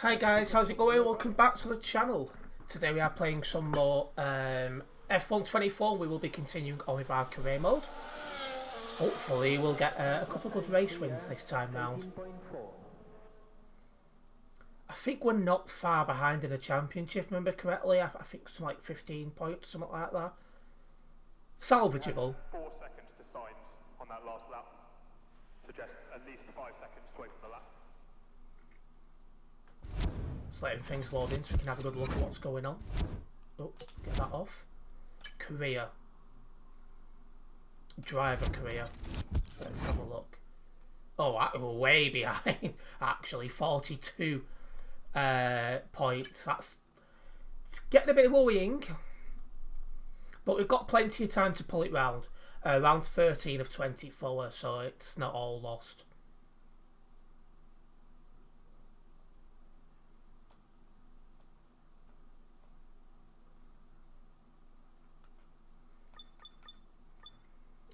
Hi guys, how's it going? Welcome back to the channel. Today we are playing some more F1 24. We will be continuing on with our career mode. Hopefully we'll get a couple of good race wins this time round. I think we're not far behind in the championship, remember correctly. I think it's like 15 points, something like that. Salvageable. 4 seconds to signs on that last lap. Suggest at least 5 seconds to wait for the lap. Just letting things load in so we can have a good look at what's going on. Oh, get that off. Career. Driver career. Let's have a look. Oh, we're way behind. Actually, 42 points. That's getting a bit worrying. But we've got plenty of time to pull it round. Round 13 of 24, so it's not all lost.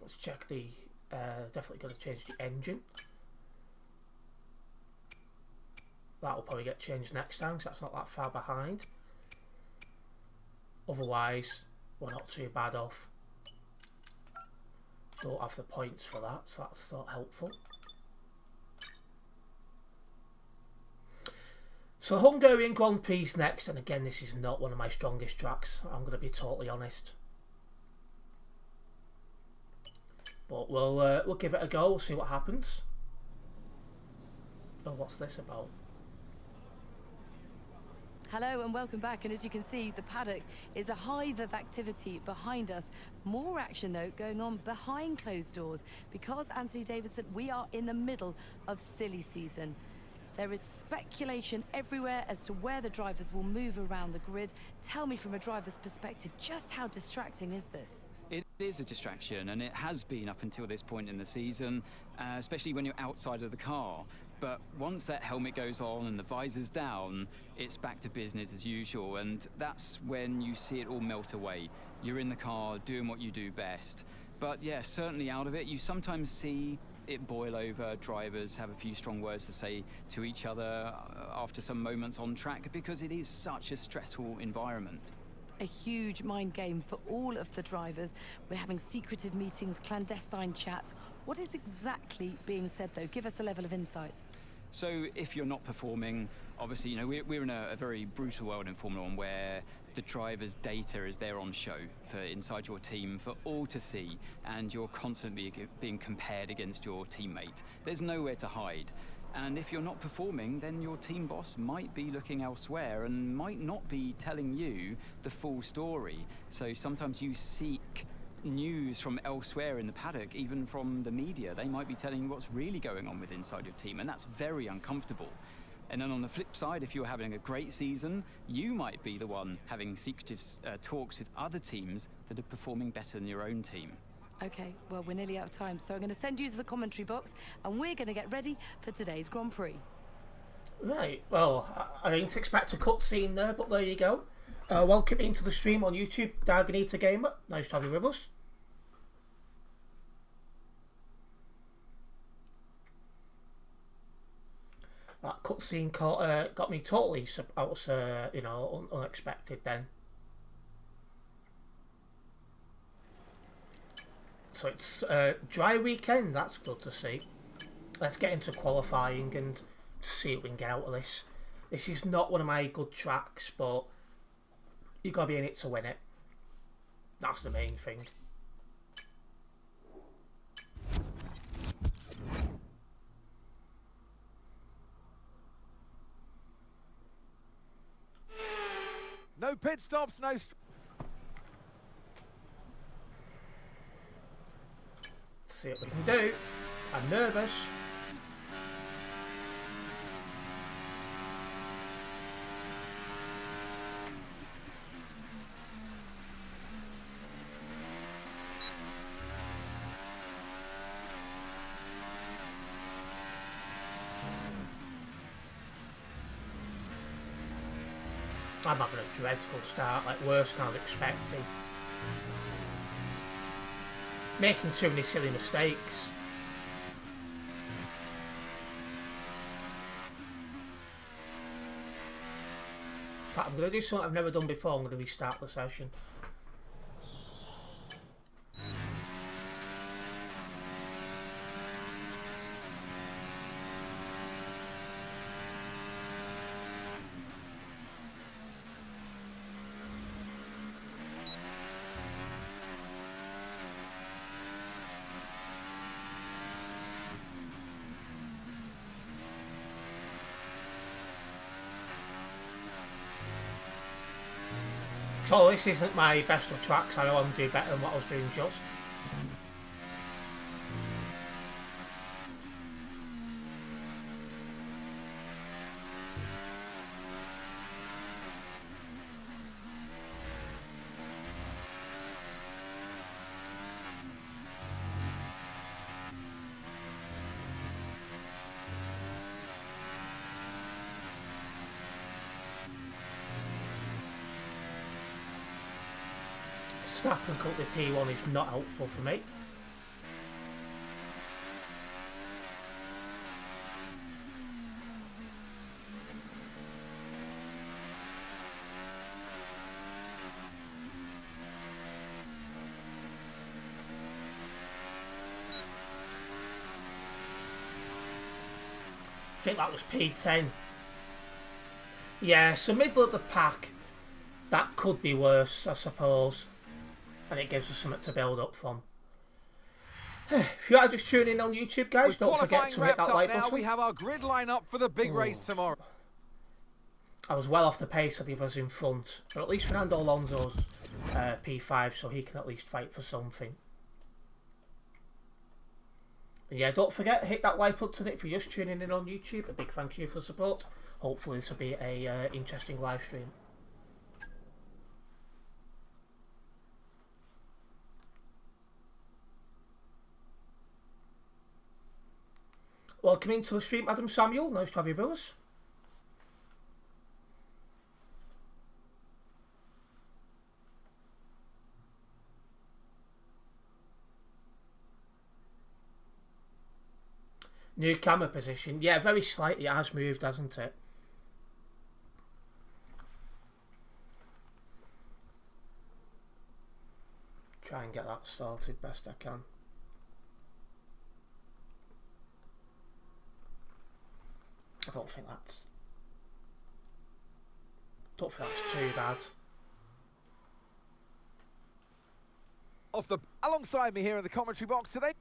Let's check the... definitely going to change the engine. That will probably get changed next time, so that's not that far behind. Otherwise, we're not too bad off. Don't have the points for that, so that's not helpful. So Hungarian Grand Prix next, and again, this is not one of my strongest tracks. I'm going to be totally honest. But we'll give it a go. We'll see what happens. Oh, what's this about? Hello and welcome back, and as you can see, the paddock is a hive of activity behind us. More action though going on behind closed doors because, Anthony Davidson, we are in the middle of silly season. There is speculation everywhere as to where the drivers will move around the grid. Tell me from a driver's perspective, just how distracting is this? It is a distraction, and it has been up until this point in the season, especially when you're outside of the car. But once that helmet goes on and the visor's down, it's back to business as usual, and that's when you see it all melt away. You're in the car doing what you do best. But yeah, certainly out of it, you sometimes see it boil over. Drivers have a few strong words to say to each other after some moments on track, because it is such a stressful environment. A huge mind game for all of the drivers. We're having secretive meetings, clandestine chats. What is exactly being said, though? Give us a level of insight. So if you're not performing, obviously, you know, we're in a very brutal world in Formula One where the driver's data is there on show for inside your team for all to see, and you're constantly being compared against your teammate. There's nowhere to hide. And if you're not performing, then your team boss might be looking elsewhere and might not be telling you the full story. So sometimes you seek news from elsewhere in the paddock, even from the media. They might be telling you what's really going on with inside your team, and that's very uncomfortable. And then on the flip side, if you're having a great season, you might be the one having secretive talks with other teams that are performing better than your own team. Okay, well, we're nearly out of time, so I'm going to send you to the commentary box, and we're going to get ready for today's Grand Prix. Right, well, I didn't expect a cutscene there, but there you go. Welcome into the stream on YouTube, Darganita Gamer. Nice to have you with us. That cutscene got me totally, I was, you know, unexpected then. So it's dry weekend, that's good to see. Let's get into qualifying and see what we can get out of this. This is not one of my good tracks, but you got to be in it to win it. That's the main thing. No pit stops, no... See what we can do. I'm nervous. I'm having a dreadful start, like worse than I was expecting. Making too many silly mistakes. In fact, I'm going to do something I've never done before. I'm going to restart the session. So this isn't my best of tracks. I know I'm doing better than what I was doing just. Snap and cut the P1 is not helpful for me. I think that was P10. Yeah, so middle of the pack, that could be worse, I suppose. And it gives us something to build up from. If you are just tuning in on YouTube, guys, With don't forget to hit that like now, button. we have our grid lineup for the big race tomorrow. I was well off the pace of the others in front, but at least Fernando Alonso's P5, so he can at least fight for something. And yeah, don't forget, hit that like button if you're just tuning in on YouTube. A big thank you for the support. Hopefully this will be a interesting live stream. Welcome into the stream, Adam Samuel. Nice to have you with us. New camera position. Yeah, very slightly. It has moved, hasn't it? Try and get that sorted best I can. I don't think that's too bad. Alongside me here in the commentary box today.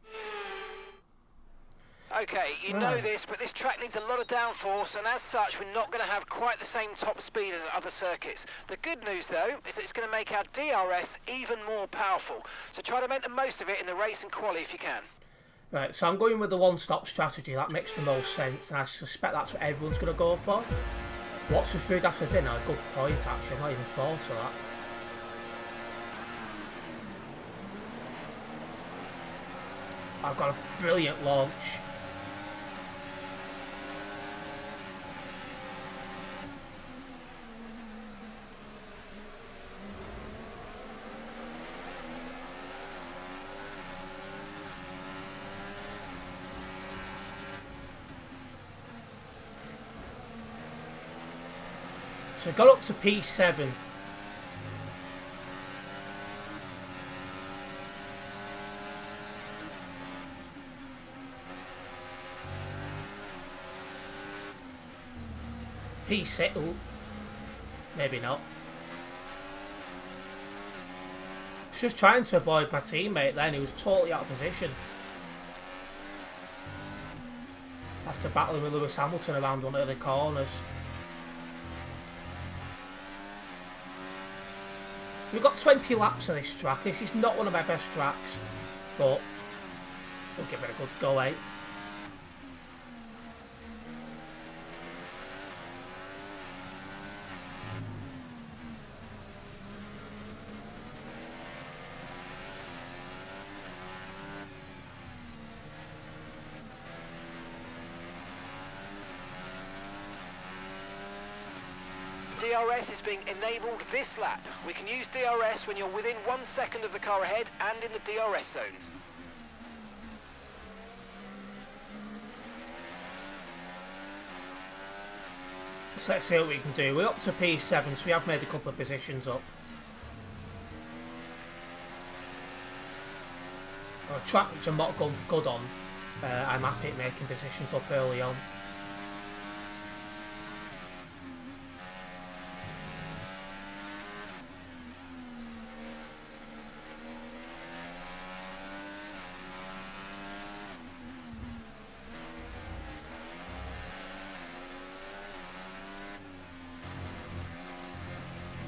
Okay, you know this, but this track needs a lot of downforce, and as such, we're not going to have quite the same top speed as other circuits. The good news, though, is that it's going to make our DRS even more powerful. So try to make the most of it in the race and quali if you can. Right, so I'm going with the one-stop strategy. That makes the most sense, and I suspect that's what everyone's going to go for. What's the food after dinner? A good point, actually. I've not even thought of that. I've got a brilliant launch. So got up to P7. P6, ooh, maybe not. I was just trying to avoid my teammate then, he was totally out of position. After battling with Lewis Hamilton around one of the corners. We've got 20 laps on this track. This is not one of my best tracks, but we'll give it a good go, eh? DRS is being enabled this lap. We can use DRS when you're within 1 second of the car ahead and in the DRS zone. So let's see what we can do. We're up to P7, so we have made a couple of positions up. On a track which I'm not good on, I'm happy at making positions up early on.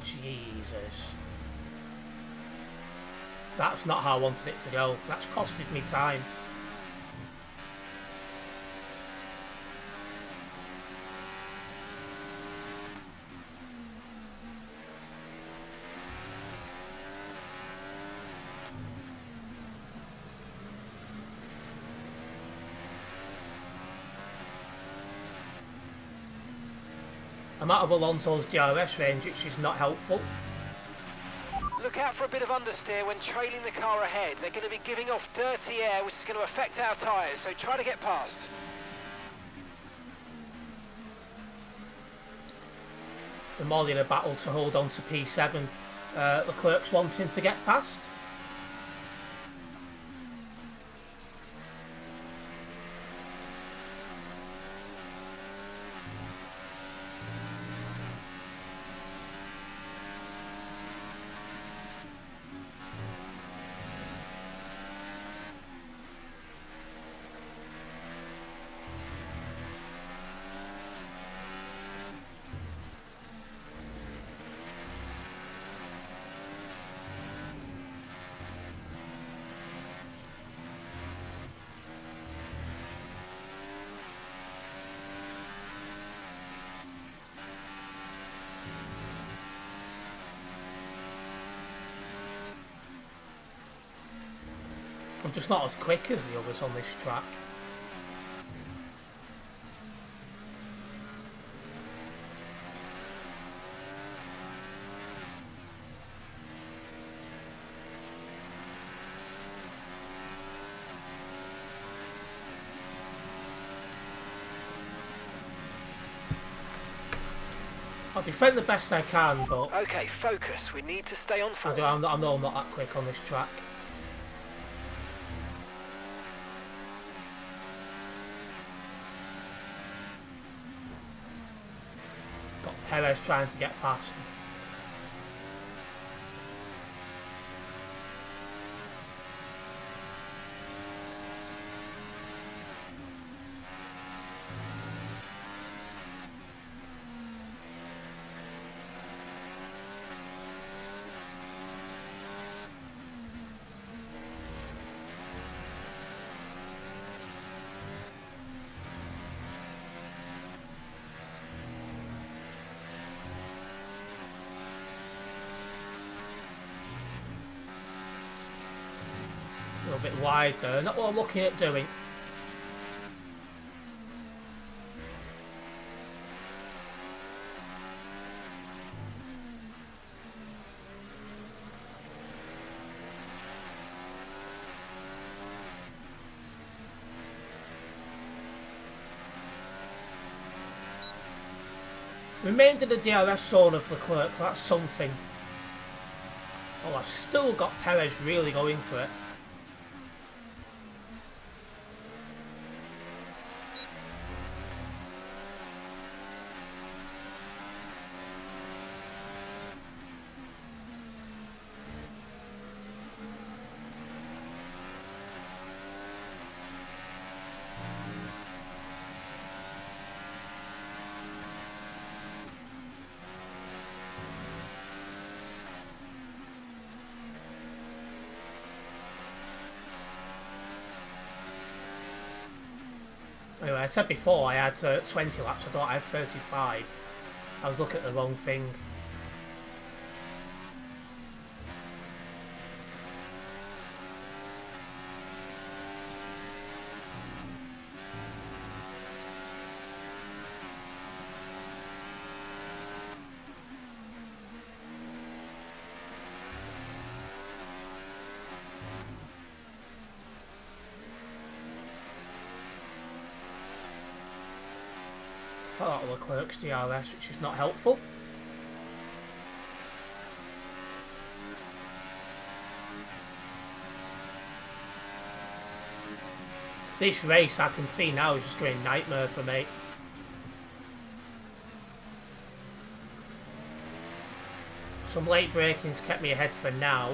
Jesus. That's not how I wanted it to go. That's costed me time. I'm out of Alonso's DRS range, which is not helpful. Look out for a bit of understeer when trailing the car ahead. They're going to be giving off dirty air, which is going to affect our tyres, so try to get past. We're more in a battle to hold on to P7. Leclerc's wanting to get past. I'm just not as quick as the others on this track. I'll defend the best I can, but Okay, focus. We need to stay on I form. know I'm not that quick on this track. Got Perez trying to get past. A little bit wide there, not what I'm looking at doing. Remained in the DRS zone of Leclerc, that's something. Oh, I've still got Perez really going for it. Anyway, I said before I had 20 laps, I thought I had 35. I was looking at the wrong thing. fell out of Leclerc's DRS, which is not helpful. This race, I can see now, is just going nightmare for me. Some late braking's kept me ahead for now.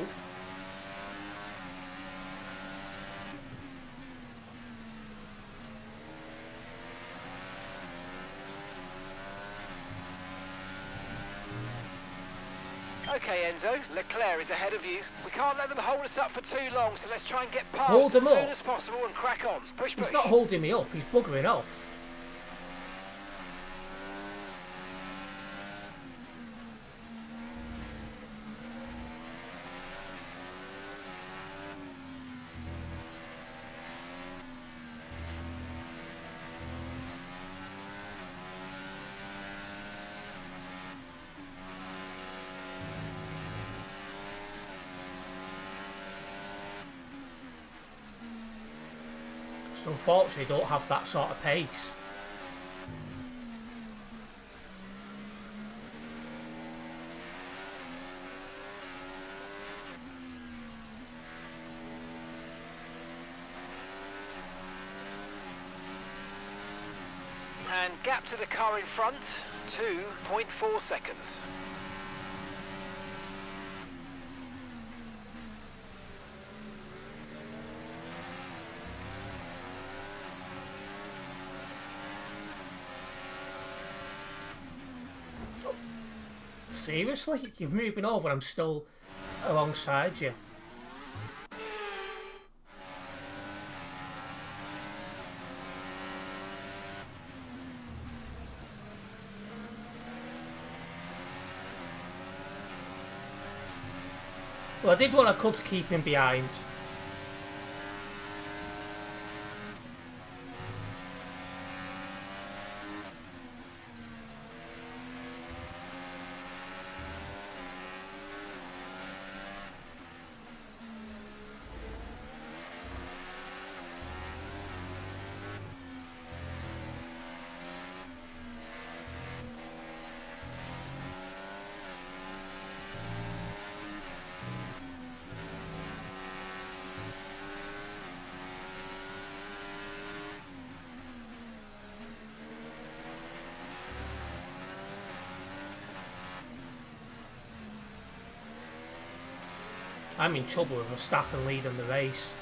Okay, Enzo, Leclerc is ahead of you. We can't let them hold us up for too long, so let's try and get past Hold as them soon up? as possible and crack on. Push, push. He's not holding me up, he's buggering off. Just unfortunately don't have that sort of pace. And gap to the car in front, 2.4 seconds. Seriously? You're moving over and I'm still alongside you. Well, I did what I could to keep him behind. I'm in trouble with Verstappen leading the race.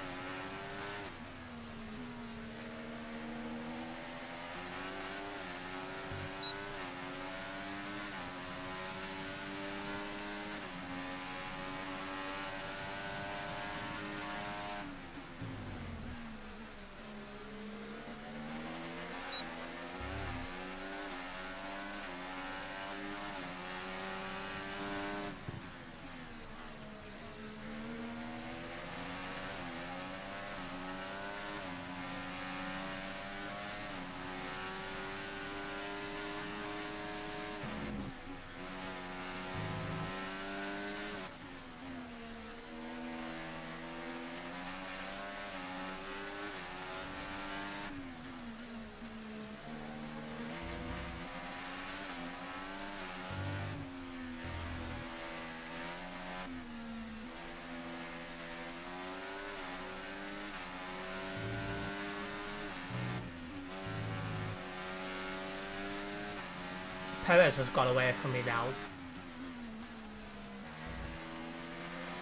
Perez has got away from me now.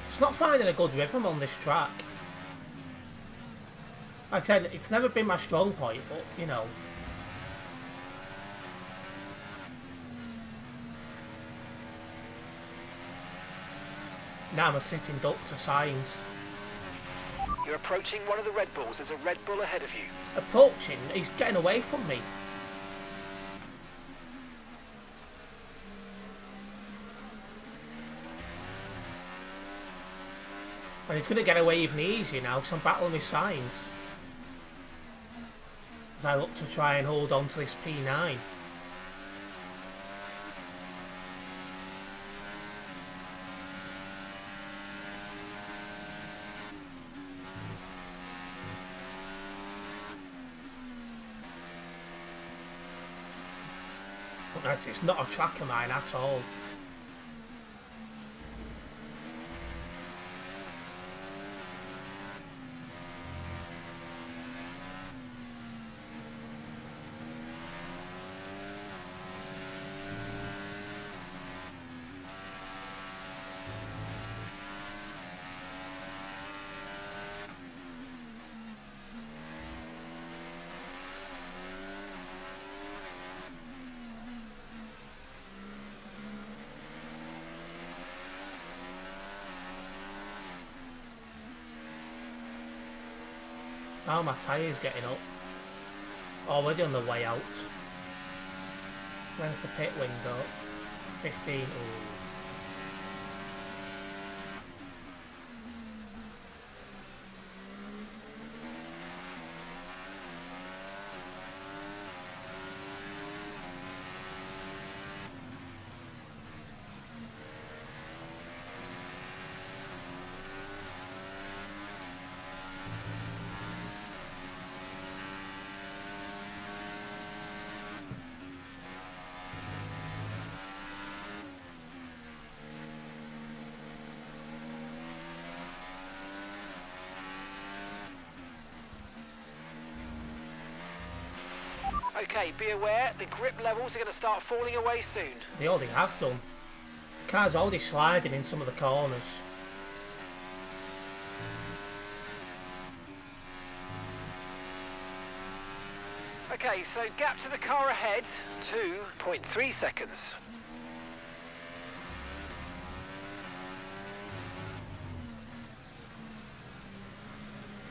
It's not finding a good rhythm on this track. Like I said, it's never been my strong point, but, you know. Now I'm a sitting duck to signs. You're approaching one of the Red Bulls. There's a Red Bull ahead of you. Approaching, he's getting away from me. And he's going to get away even easier now because I'm battling with signs. As I look to try and hold on to this P9. It's not a track of mine at all. Oh, my tyre's getting up. Already on the way out. Where's the pit window? 15. Ooh. Okay, be aware, the grip levels are going to start falling away soon. They already have done. The car's already sliding in some of the corners. Okay, so gap to the car ahead, 2.3 seconds.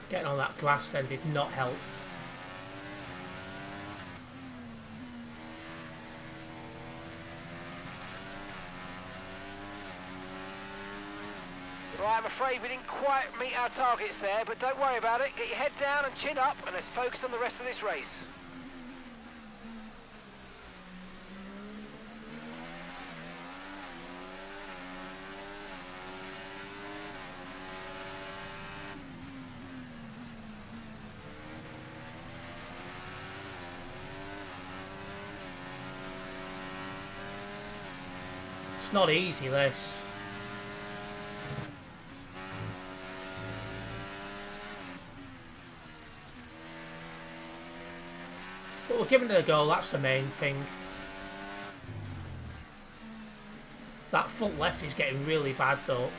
Getting on that grass then did not help. Right, I'm afraid we didn't quite meet our targets there, but don't worry about it. Get your head down and chin up, and let's focus on the rest of this race. It's not easy, this. But we're giving it a go, that's the main thing. That front left is getting really bad though.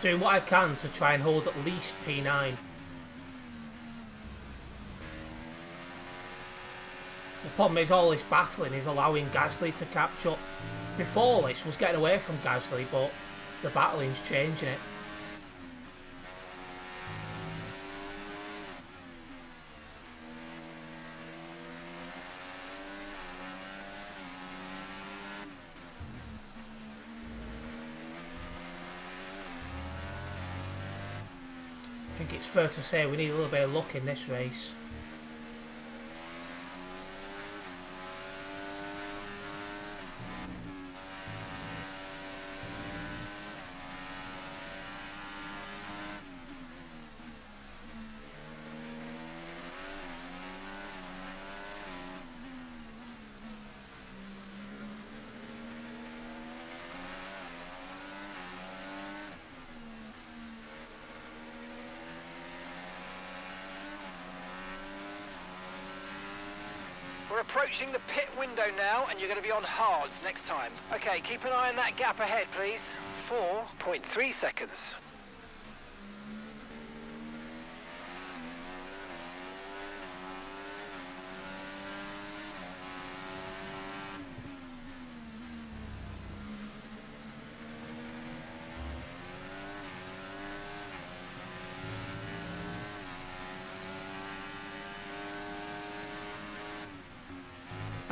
Doing what I can to try and hold at least P9. The problem is all this battling is allowing Gasly to catch up. Before this was getting away from Gasly, but the battling's changing it. I think it's fair to say we need a little bit of luck in this race. We're approaching the pit window now, and you're going to be on hards next time. Okay, keep an eye on that gap ahead, please. 4.3 seconds.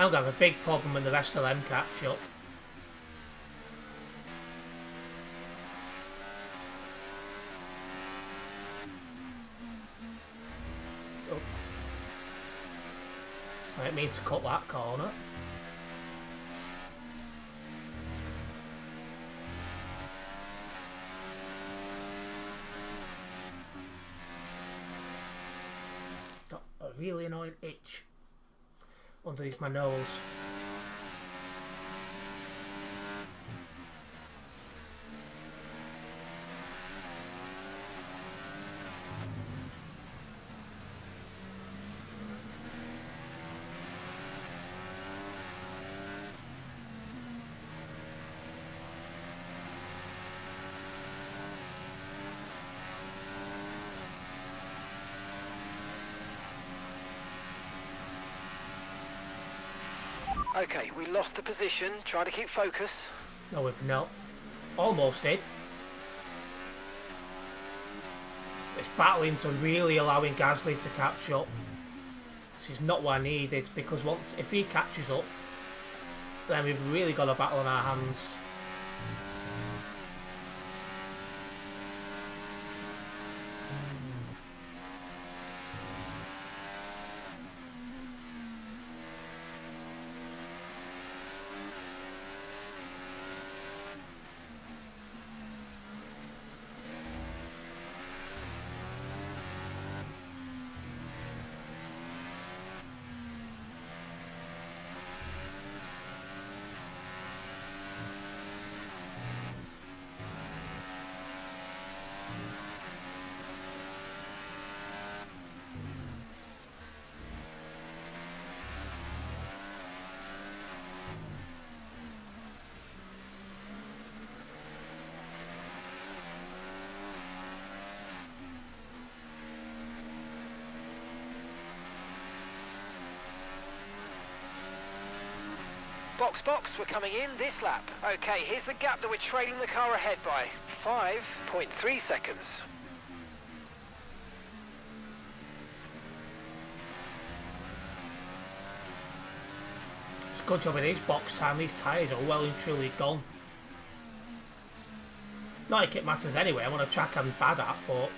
I'm going to have a big problem when the rest of them catch up. Oh. I didn't mean to cut that corner. Got a really annoying itch underneath my nose. Okay, we lost the position. Try to keep focus. No, we've not. Almost did. It's battling to really allowing Gasly to catch up. This is not what I needed, because if he catches up, then we've really got a battle on our hands. Box, we're coming in this lap. Okay, here's the gap that we're trailing the car ahead by. 5.3 seconds. It's a good job in his box time. These tyres are well and truly gone. Not like it matters anyway. I'm on a track I'm bad at, but...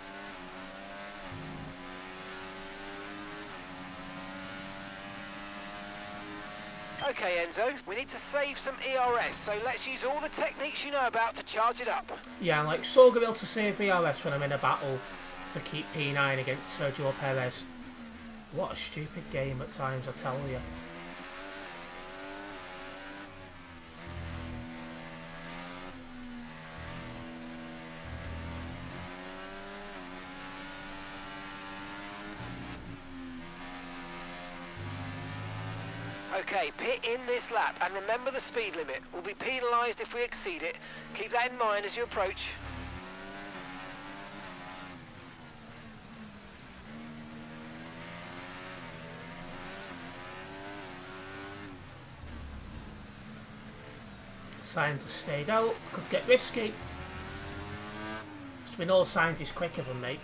Okay, Enzo, we need to save some ERS, so let's use all the techniques you know about to charge it up. Yeah, I'm like so good to save VRS when I'm in a battle to keep P9 against Sergio Perez. What a stupid game at times, I tell you. Okay, pit in this lap, and remember the speed limit. We'll be penalised if we exceed it. Keep that in mind as you approach. Sainz has stayed out, could get risky. We know Sainz is quicker than me.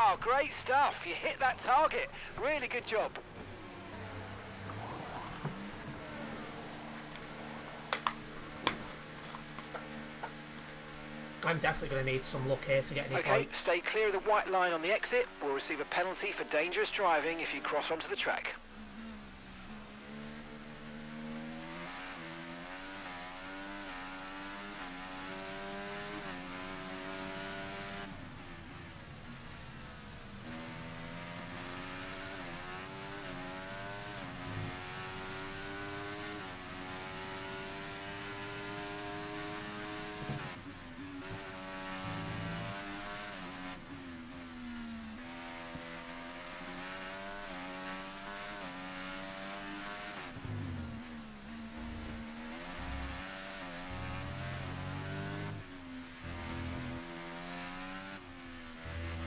Oh, great stuff. You hit that target. Really good job. I'm definitely going to need some luck here to get any Okay, points. stay clear of the white line on the exit. We'll receive a penalty for dangerous driving if you cross onto the track.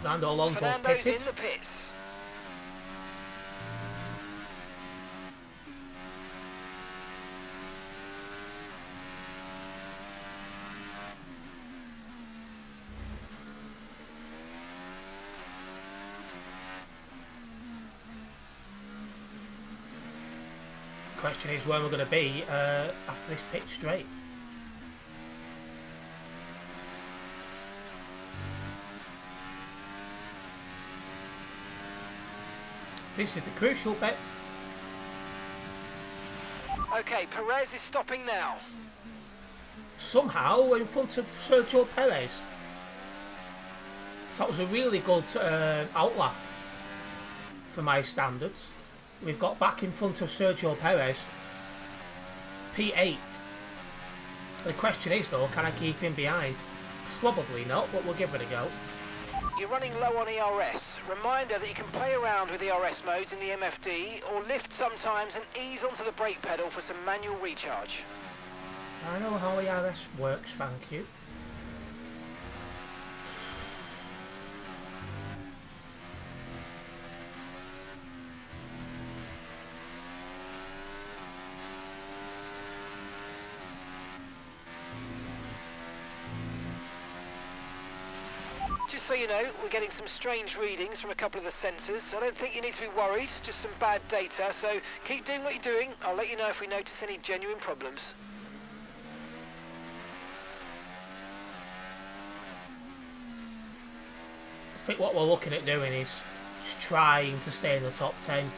Fernando Alonso's Fernando's pitted. in the pits. question is where we're going to be after this pit straight. This is the crucial bit. Okay, Perez is stopping now. Somehow we're in front of Sergio Perez. So that was a really good outlap for my standards. We've got back in front of Sergio Perez. P8. The question is though, can I keep him behind? Probably not, but we'll give it a go. You're running low on ERS. Reminder that you can play around with ERS modes in the MFD or lift sometimes and ease onto the brake pedal for some manual recharge. I know how ERS works, thank you. Just so you know, we're getting some strange readings from a couple of the sensors. I don't think you need to be worried, just some bad data, so keep doing what you're doing. I'll let you know if we notice any genuine problems. I think what we're looking at doing is just trying to stay in the top 10.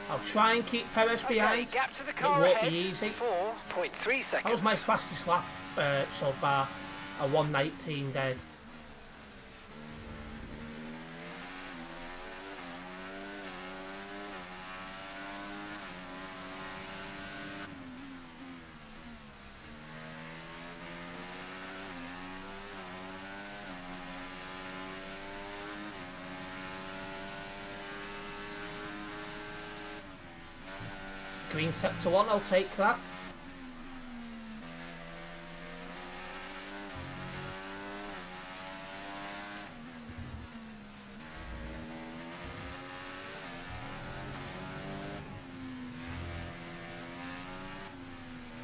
I'll try and keep Perez behind. Okay, gap to the car it won't ahead. be easy. 4.3 seconds. That was my fastest lap so far. A 1:19 dead. Green set to 1, I'll take that.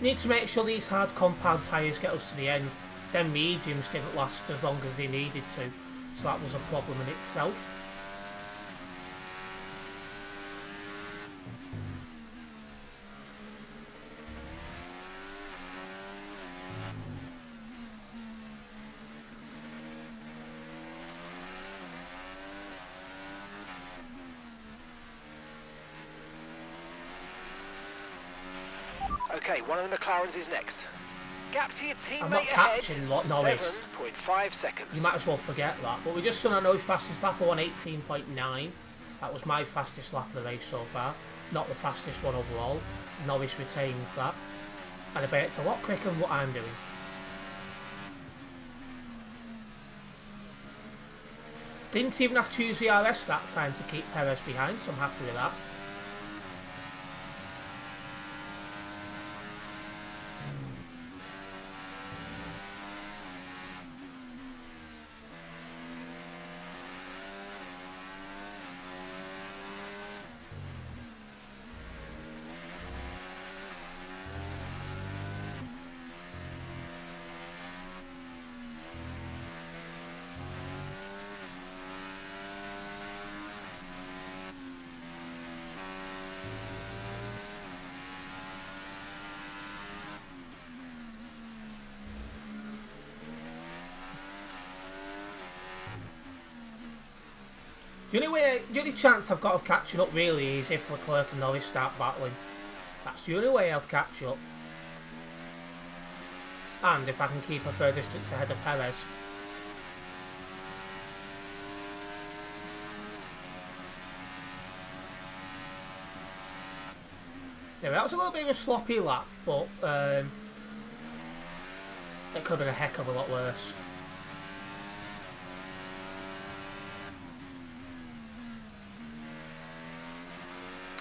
Need to make sure these hard compound tyres get us to the end. Then mediums didn't last as long as they needed to, so that was a problem in itself. Okay, one of the McLarens is next. Gap to your teammate I'm not ahead. catching Norris. 7.5 seconds. You might as well forget that. But we just done our fastest lap on 18.9. That was my fastest lap of the race so far. Not the fastest one overall. Norris retains that. And I bet it's a lot quicker than what I'm doing. Didn't even have to use the RS that time to keep Perez behind, so I'm happy with that. The only chance I've got of catching up really is if Leclerc and Norris start battling. That's the only way I'll catch up. And if I can keep a fair distance ahead of Perez. Anyway, that was a little bit of a sloppy lap, but it could have been a heck of a lot worse.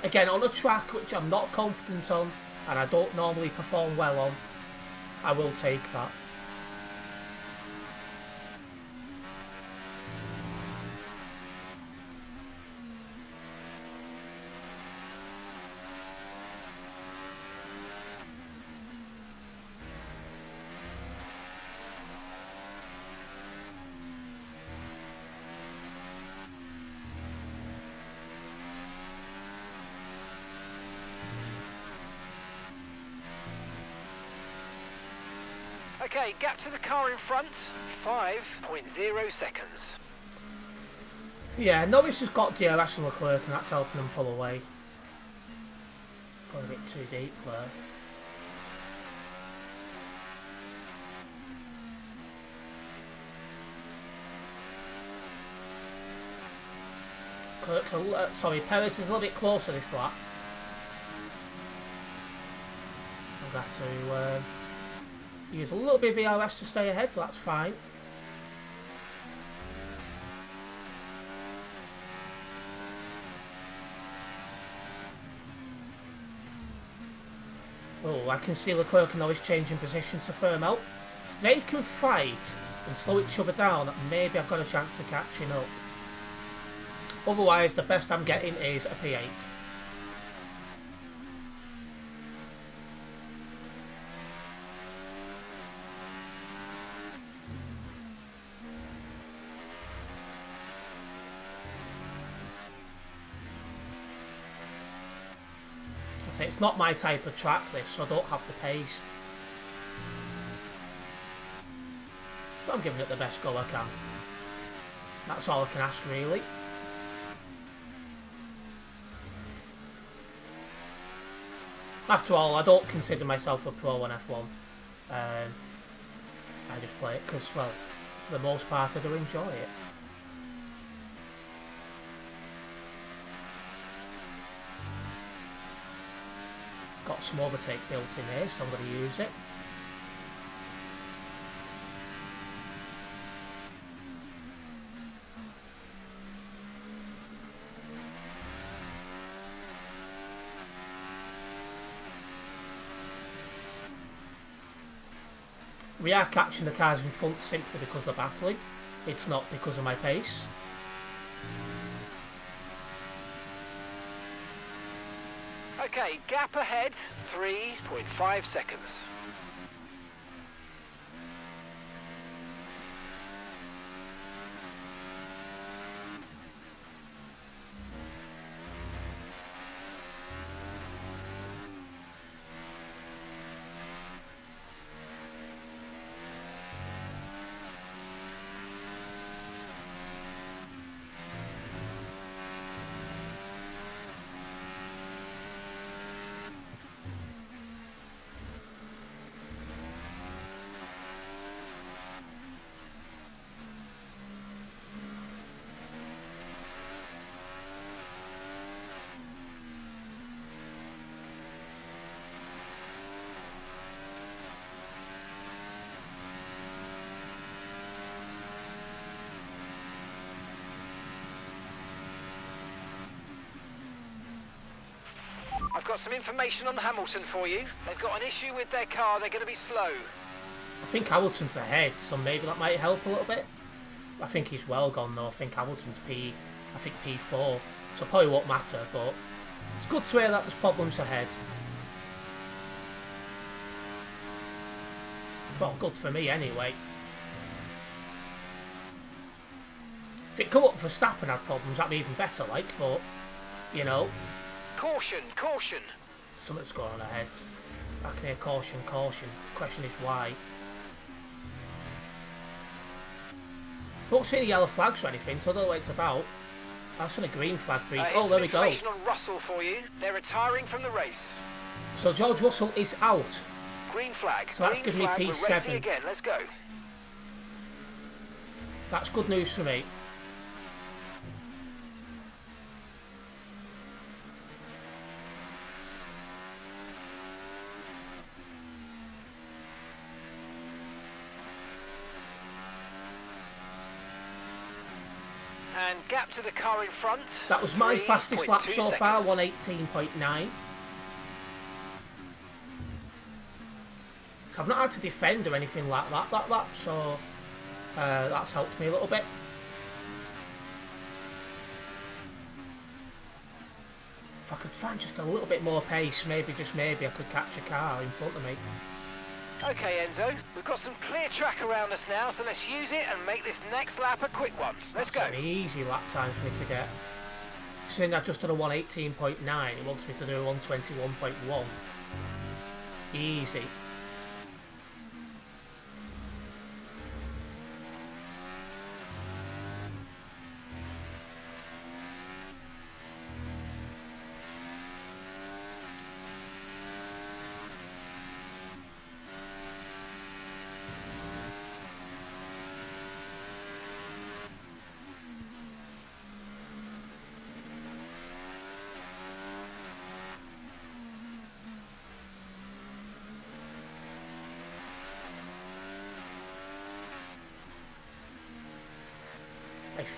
Again, on a track which I'm not confident on and I don't normally perform well on, I will take that. Okay, gap to the car in front, 5.0 seconds. Yeah, Norris has got DRS and Leclerc, and that's helping them pull away. Got a bit too deep there. Perez is a little bit closer this lap. I'll have to use a little bit of DRS to stay ahead, but that's fine. Oh, I can see Leclerc and Norris changing positions to firm out. If they can fight and slow each other down, maybe I've got a chance of catching up. Otherwise, the best I'm getting is a P8. I say it's not my type of track, this, so I don't have the pace. But I'm giving it the best go I can. That's all I can ask, really. After all, I don't consider myself a pro on F1. I just play it because, well, for the most part, I do enjoy it. Got some overtake built in here, so I'm going to use it. We are catching the cars in front simply because they're battling. It's not because of my pace. Okay, gap ahead, 3.5 seconds. I've got some information on Hamilton for you. They've got an issue with their car, they're going to be slow. I think Hamilton's ahead, so maybe that might help a little bit. I think he's well gone though. I think Hamilton's P4, so probably won't matter, but it's good to hear that there's problems ahead. Well, good for me anyway. If it come up for Verstappen had problems, that'd be even better, like, but, you know. Caution, caution. Something's going on ahead. I can hear caution, caution. The question is why. Don't see any yellow flags or anything, so I don't know what it's about. I've seen a green flag green. Oh, there we go. Information on Russell for you. They're retiring from the race. So George Russell is out. Green flag. So that's giving me P7. We're racing again. Let's go. That's good news for me. And gap to the car in front. That was my fastest lap so far, seconds. 118.9. So I've not had to defend or anything like that lap, so that's helped me a little bit. If I could find just a little bit more pace, maybe, just maybe, I could catch a car in front of me. Okay, Enzo, we've got some clear track around us now, so let's use it and make this next lap a quick one. Let's go. That's an easy lap time for me to get. Seeing I've just done a 118.9, it wants me to do a 121.1. Easy.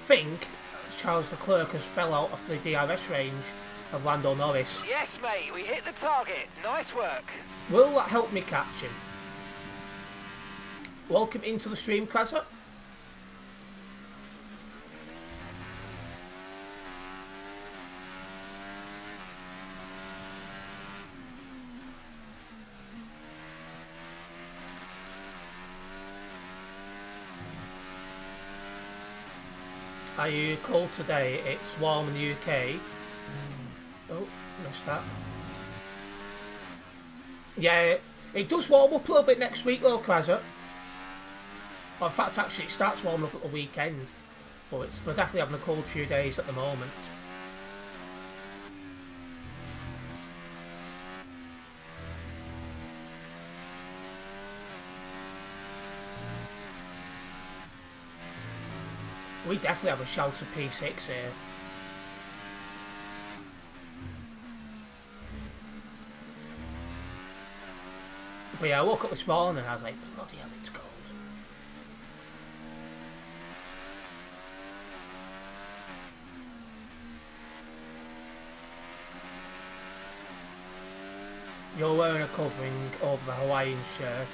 think Charles Leclerc has fell out of the DRS range of Lando Norris. Yes, mate, we hit the target. Nice work. Will that help me catch him? Welcome into the stream, Krasa. Are you cold today? It's warm in the UK. Oh, missed that. Yeah, it does warm up a little bit next week though, Krasa. Well, in fact, actually, it starts warming up at the weekend. But we're definitely having a cold few days at the moment. We definitely have a shout of P6 here. But yeah, I woke up this morning and I was like, bloody hell, it's cold. You're wearing a covering over the Hawaiian shirt.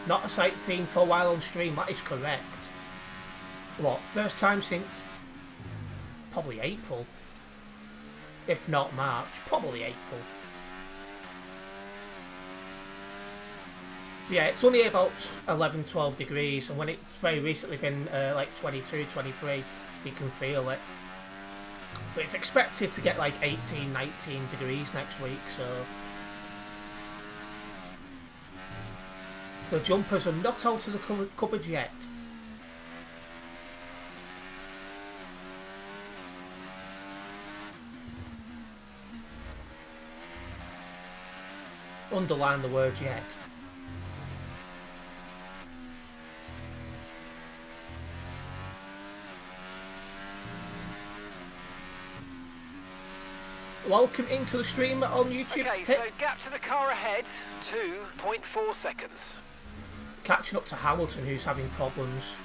Not a sight seen for a while on stream, that is correct. What, first time since probably April, if not March, probably April. Yeah, it's only about 11-12 degrees, and when it's very recently been like 22, 23, you can feel it. But it's expected to get like 18, 19 degrees next week, so the jumpers are not out of the cupboard yet. Underline the words yet. Welcome into the stream on YouTube. Okay, so gap to the car ahead, 2.4 seconds. Catching up to Hamilton, who's having problems.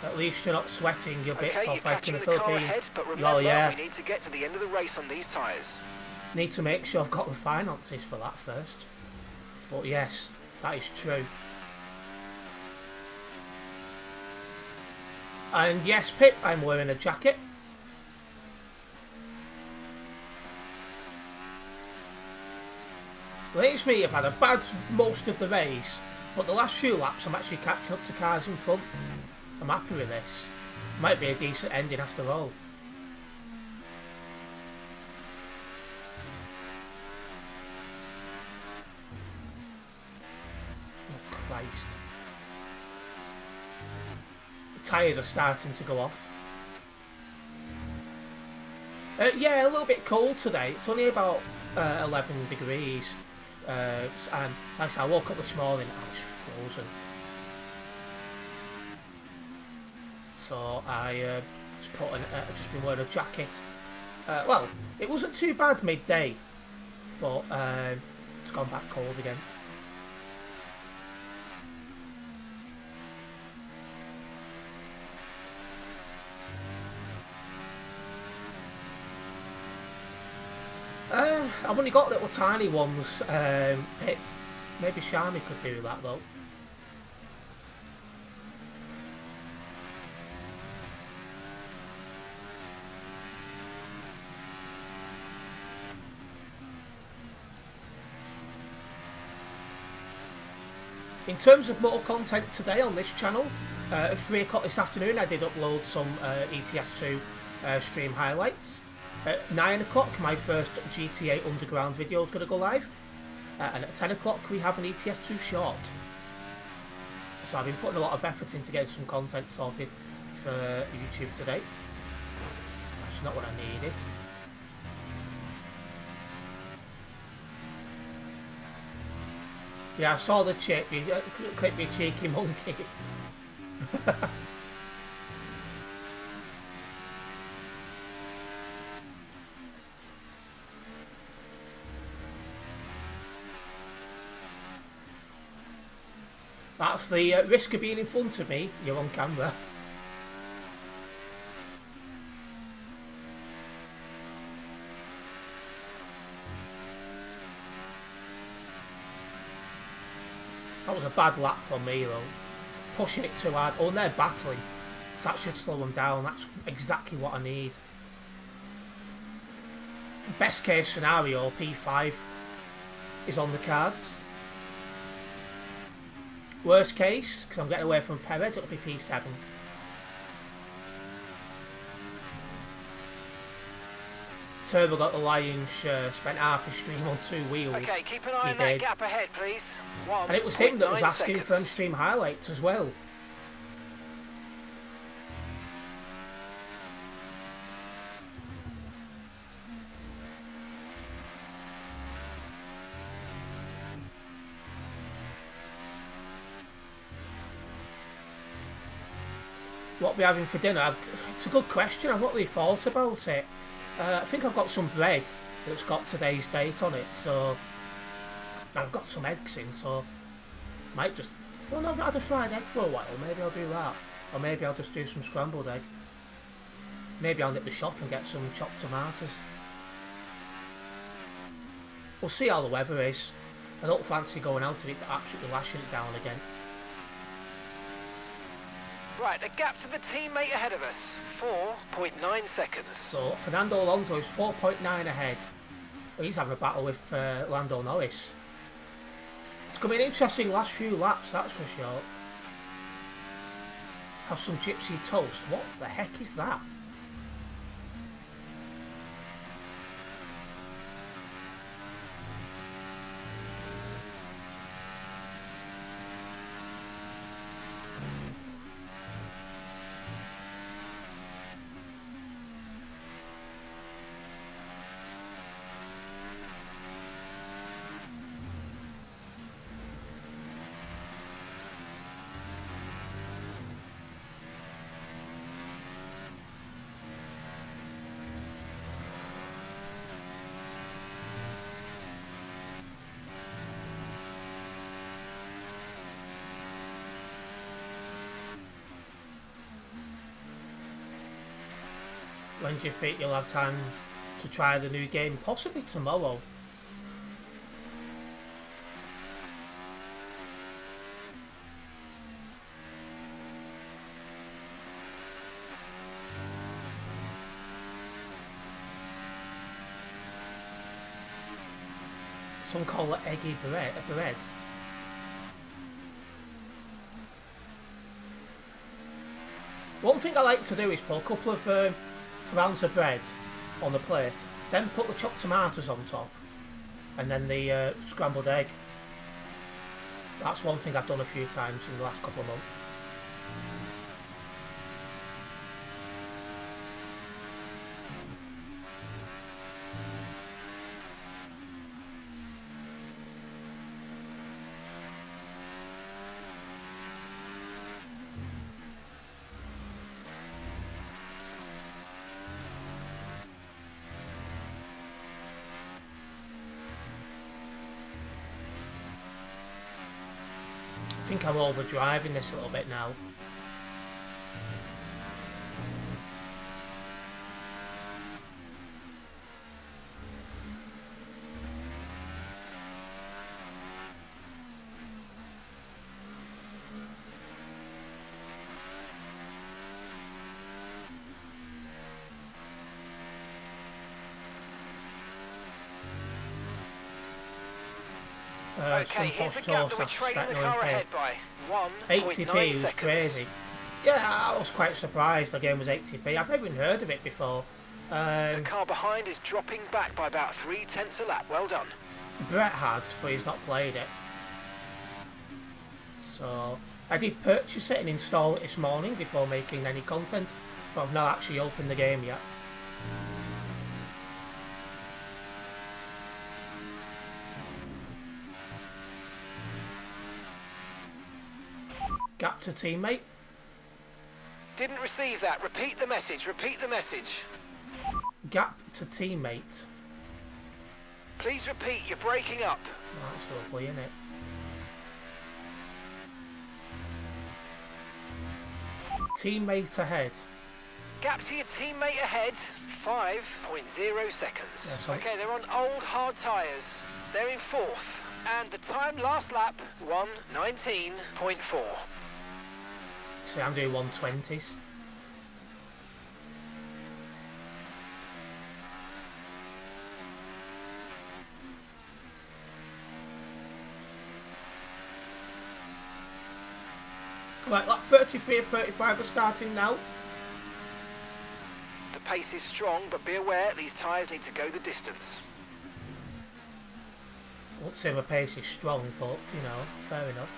At least you're not sweating your bits Okay, off you're like in catching the the car Philippines. ahead, but Oh remember, yeah, we need to get to the end of the race on these tyres. need to make sure I've got the finances for that first. But yes, that is true. And yes, Pip, I'm wearing a jacket. Well, it's me, I've had a bad most of the race, but the last few laps I'm actually catching up to cars in front. I'm happy with this. Might be a decent ending after all. Oh Christ. The tyres are starting to go off. Yeah, a little bit cold today. It's only about 11 degrees. And like I said, I woke up this morning and I was frozen. So I just been wearing a jacket. Well, it wasn't too bad midday, but it's gone back cold again. I've only got little tiny ones. Maybe Shami could do that though. In terms of more content today on this channel, at 3 o'clock this afternoon I did upload some ETS2 stream highlights. At 9 o'clock my first GTA Underground video is going to go live. And at 10 o'clock we have an ETS2 short. So I've been putting a lot of effort into getting some content sorted for YouTube today. That's not what I needed. Yeah, I saw the chip. You clip me cheeky monkey. That's the risk of being in front of me. You're on camera. That was a bad lap from me though. Pushing it too hard. Oh, and they're battling. So that should slow them down. That's exactly what I need. Best case scenario, P5 is on the cards. Worst case, because I'm getting away from Perez, it'll be P7. Turbo got the lion's share, spent half his stream on 2 wheels. Okay, keep an eye on that gap ahead, please. And it was him that was 1.9 asking for seconds. stream highlights as well. What we're having for dinner? It's a good question. I've not really thought about it. I think I've got some bread that's got today's date on it, so I've got some eggs in, so might just. Well, no, I've not had a fried egg for a while. Maybe I'll do that, or maybe I'll just do some scrambled egg. Maybe I'll nip the shop and get some chopped tomatoes. We'll see how the weather is. I don't fancy going out if it's absolutely lashing it down again. Right, a gap to the teammate ahead of us. 4.9 seconds. So Fernando Alonso is 4.9 ahead. Well, he's having a battle with Lando Norris. It's going to be an interesting last few laps, that's for sure. Have some gypsy toast. What the heck is that? When do you think you'll have time to try the new game? Possibly tomorrow. Some call it eggy bread. One thing I like to do is put a couple of rounds of bread on the plate, then put the chopped tomatoes on top, and then the scrambled egg. That's one thing I've done a few times in the last couple of months. I think I'm overdriving this a little bit now. Okay, here's the gap that we're trading the car ahead by. 1.9 80p was seconds. crazy. Yeah, I was quite surprised the game was 80p. I've never even heard of it before. The car behind is dropping back by about 0.3 a lap. Well done. Brett had, but he's not played it. So I did purchase it and install it this morning before making any content, but I've not actually opened the game yet. Gap to teammate. Didn't receive that. Repeat the message. Repeat the message. Gap to teammate. Please repeat. You're breaking up. Oh, that's lovely, isn't it? teammate ahead. Gap to your teammate ahead, 5.0 seconds. Yeah, so- Okay, they're on old hard tyres. They're in 4th. And the time last lap, 1:19.4. See, I'm doing 120s. Right, like 33 and 35 are starting now. The pace is strong, but be aware these tyres need to go the distance. I won't say my pace is strong, but, you know, fair enough.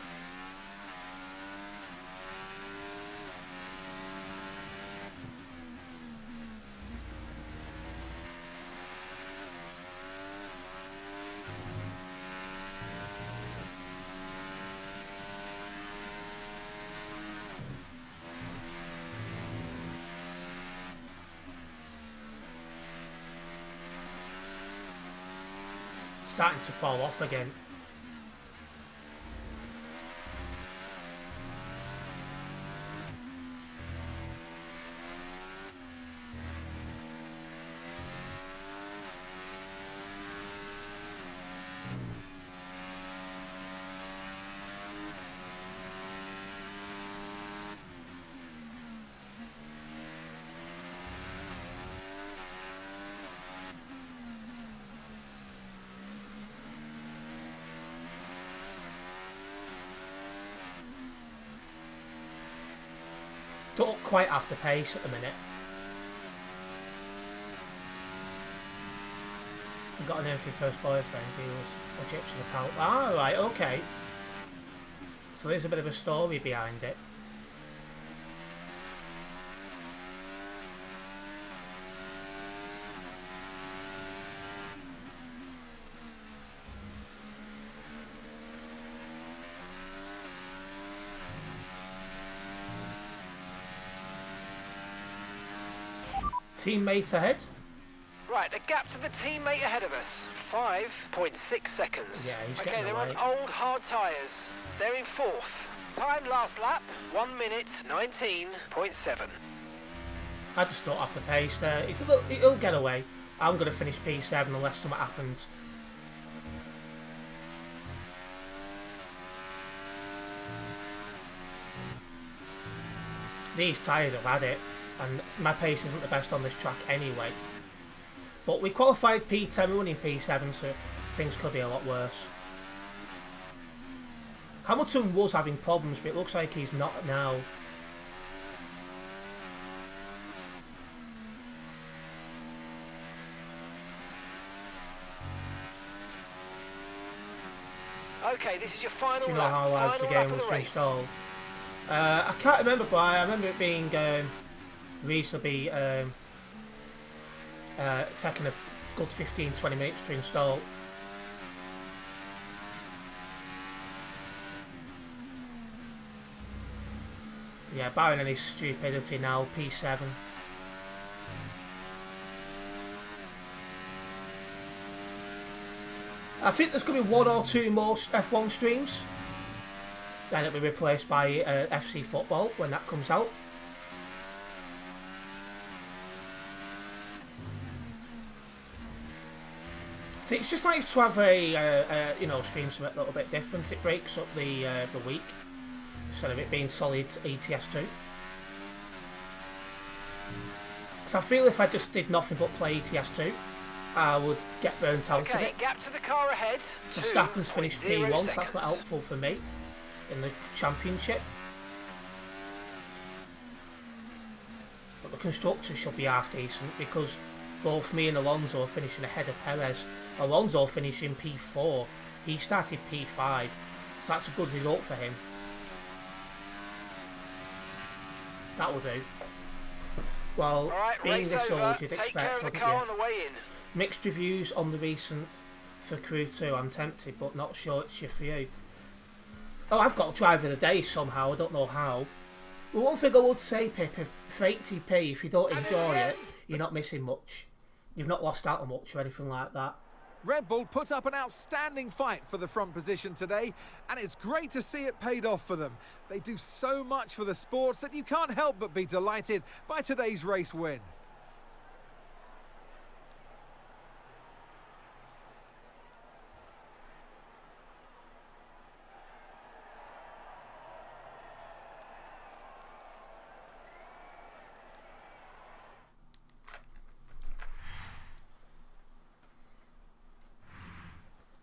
Starting to fall off again. Don't quite have the pace at the minute. I got a name for your first boyfriend. He was a gypsy account. Ah, right, okay. So there's a bit of a story behind it. Teammate ahead. Right, the gap to the teammate ahead of us, 5.6 seconds. Yeah, he's okay, getting they're away. on old hard tyres. They're in 4th. Time last lap, 1:19.7. I just don't have the pace there. It's a little, it'll get away. I'm going to finish P7 unless something happens. These tyres have had it, and my pace isn't the best on this track anyway. But we qualified P10, we're running P7, so things could be a lot worse. Hamilton was having problems, but it looks like he's not now. Okay, this is your final Do you know lap. how large the Final lap game of was the to race. install? I can't remember, but I remember it being reasonably taking a good 15-20 minutes to install. Yeah, barring any stupidity now, P7. I think there's going to be one or two more F1 streams. Then it'll be replaced by FC Football when that comes out. See, it's just nice to have a you know, stream something a little bit different. It breaks up the week instead of it being solid ETS2. Because I feel if I just did nothing but play ETS2, I would get burnt out of Okay, it. gap to the car ahead. Verstappen's finished 2.0 P1, so seconds. that's not helpful for me in the championship. But the constructors should be half decent because both me and Alonso are finishing ahead of Perez. Alonso finishing P4, he started P5, so that's a good result for him. That will do. Well, Alright, being race this over. old, you'd Take expect, care of the wouldn't car you? on the way in. Mixed reviews on the recent for Crew 2. I'm tempted, but not sure it's for you. Oh, I've got driver of the day somehow. I don't know how. Well, one thing I would say, Pip, for 80p, if you don't enjoy it, you're not missing much. You've not lost out on much or anything like that. Red Bull put up an outstanding fight for the front position today, and it's great to see it paid off for them. They do so much for the sports that you can't help but be delighted by today's race win.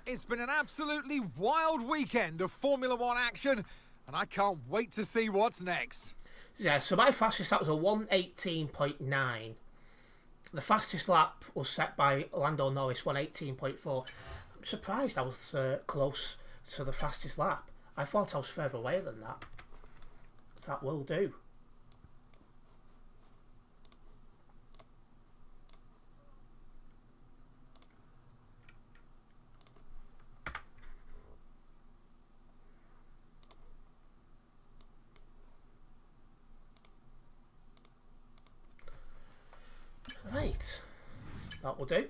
It's been an absolutely wild weekend of Formula One action, and I can't wait to see what's next. Yeah, so my fastest lap was a 1:18.9. The fastest lap was set by Lando Norris, 1:18.4. I'm surprised I was close to the fastest lap. I thought I was further away than that. That will do. Right, that will do.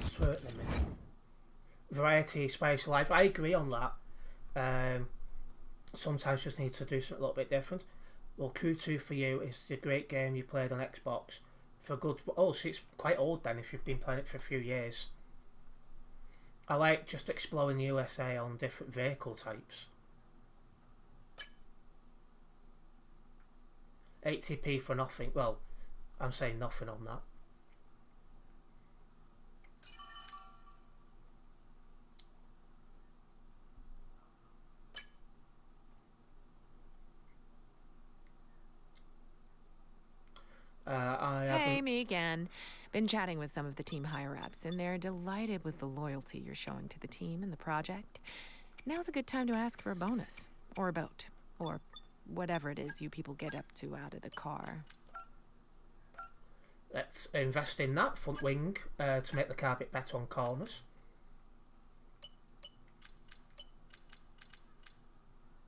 Swear at the minute. Variety, spice, life. I agree on that. Sometimes just need to do something a little bit different. Well, Crew 2 for you is the great game you played on Xbox for good. Oh, so it's quite old then if you've been playing it for a few years. I like just exploring the USA on different vehicle types. 80p for nothing. Well, I'm saying nothing on that. Hey, me again. Been chatting with some of the team higher-ups, and they're delighted with the loyalty you're showing to the team and the project. Now's a good time to ask for a bonus, or a boat, or whatever it is you people get up to out of the car. Let's invest in that front wing to make the car a bit better on corners.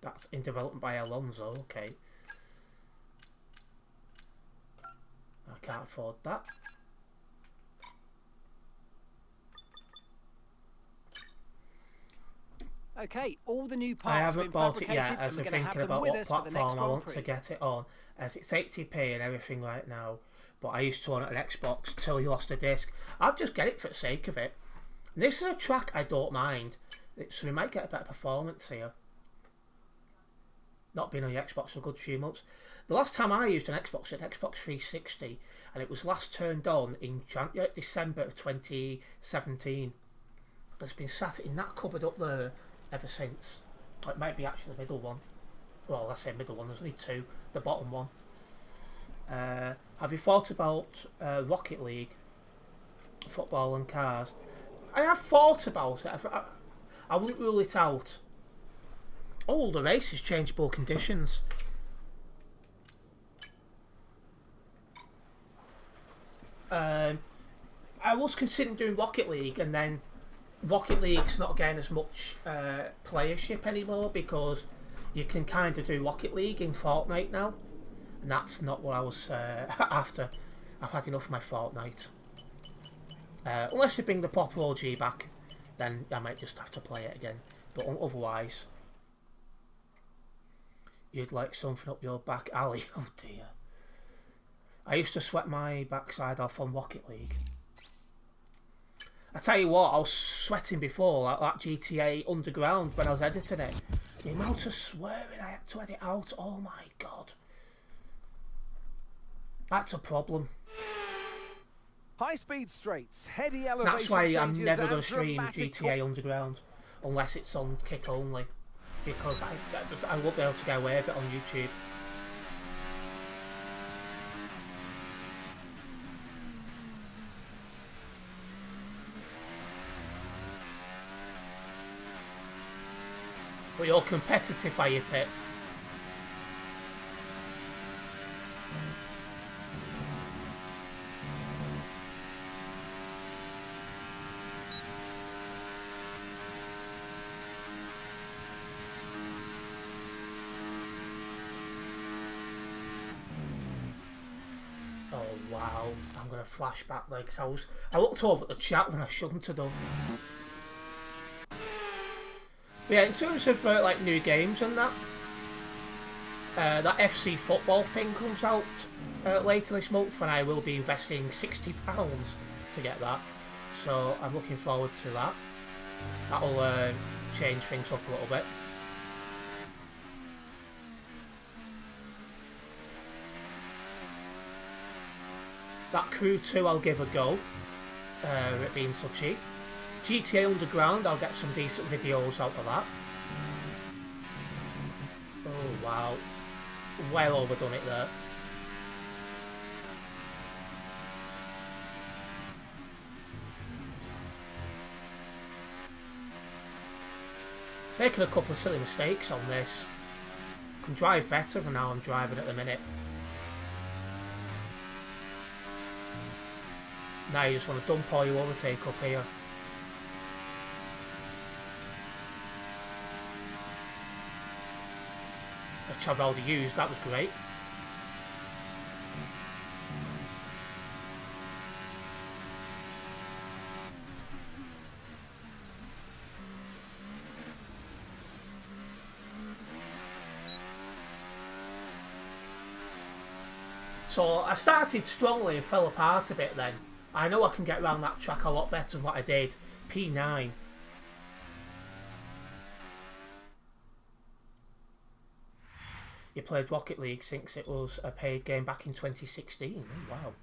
That's in development by Alonso, okay. I can't afford that. Okay, all the new parts I have haven't been bought it fabricated, yet, as and I'm we're going to have thinking them about with what us for the next platform I Grand want Prix. to get it on, as it's 80p and everything right now. But I used to own it on Xbox till he lost a disc. I'd just get it for the sake of it. This is a track I don't mind, so we might get a better performance here. Not been on the Xbox for a good few months. The last time I used an Xbox, an Xbox 360, and it was last turned on in December of 2017. It's been sat in that cupboard up there ever since. It might be actually the middle one. Well, I say middle one, there's only two. The bottom one. Have you thought about Rocket League? Football and cars? I have thought about it. I wouldn't rule it out. Oh, the race is changeable conditions. I was considering doing Rocket League, and then Rocket League's not getting as much playership anymore because you can kind of do Rocket League in Fortnite now, and that's not what I was after. I've had enough of my Fortnite. Unless they bring the proper OG back, then I might just have to play it again. But otherwise, you'd like something up your back alley. Oh dear. I used to sweat my backside off on Rocket League. I tell you what, I was sweating before, like that GTA Underground when I was editing it. The amount of swearing I had to edit out, oh my god. That's a problem. High-speed straights, heady elevation That's why I'm changes never going and to stream dramatic GTA Underground unless it's on Kick only, because I won't be able to get away with it on YouTube. But you're competitive, are you, Pip? Oh wow. I'm going to flash back there because I looked over at the chat when I shouldn't have done. But yeah, in terms of like new games and that, that FC football thing comes out later this month, and I will be investing £60 to get that. So I'm looking forward to that. That'll change things up a little bit. That Crew 2 I'll give a go, it being so cheap. GTA Underground, I'll get some decent videos out of that. Oh wow, well overdone it there. Making a couple of silly mistakes on this. Can drive better than how I'm driving at the minute. Now you just want to dump all your overtake up here. Which I've already used, that was great. So I started strongly and fell apart a bit then. I know I can get around that track a lot better than what I did. P9. You played Rocket League since it was a paid game back in 2016. Oh, wow.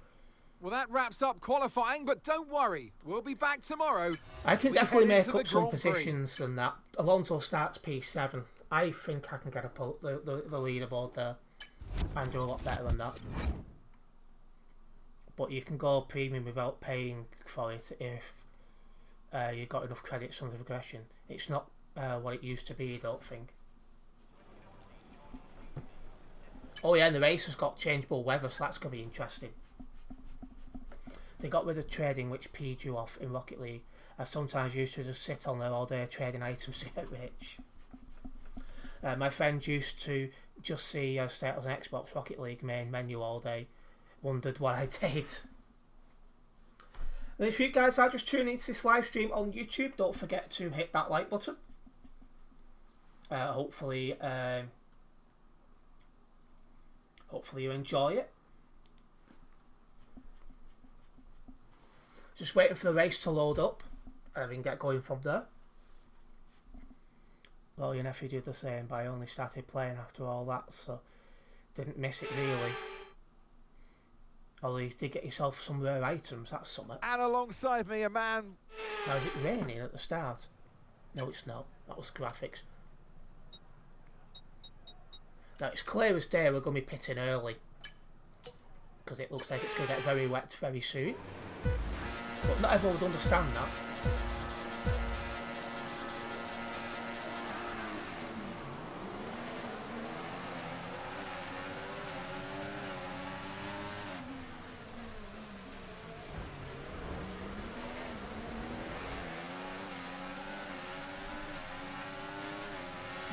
Well, that wraps up qualifying, but don't worry, we'll be back tomorrow. I can definitely make up some positions than that. Alonso starts P7. I think I can get up the leaderboard there and do a lot better than that. But you can go premium without paying for it if you've got enough credits on the progression. It's not what it used to be, I don't think. Oh yeah, and the race has got changeable weather, so that's going to be interesting. They got rid of trading, which peed you off in Rocket League. I sometimes used to just sit on there all day trading items to get rich. My friends used to just see start as an Xbox Rocket League main menu all day. Wondered what I did. And if you guys are just tuning into this live stream on YouTube, don't forget to hit that like button. Hopefully you enjoy it. Just waiting for the race to load up and we can get going from there. Well, your nephew did the same, but I only started playing after all that, so didn't miss it really. Although you did get yourself some rare items, that's something. And alongside me, a man. Now, is it raining at the start? No, it's not. That was graphics. Now, it's clear as day we're going to be pitting early. Because it looks like it's going to get very wet very soon. But not everyone would understand that.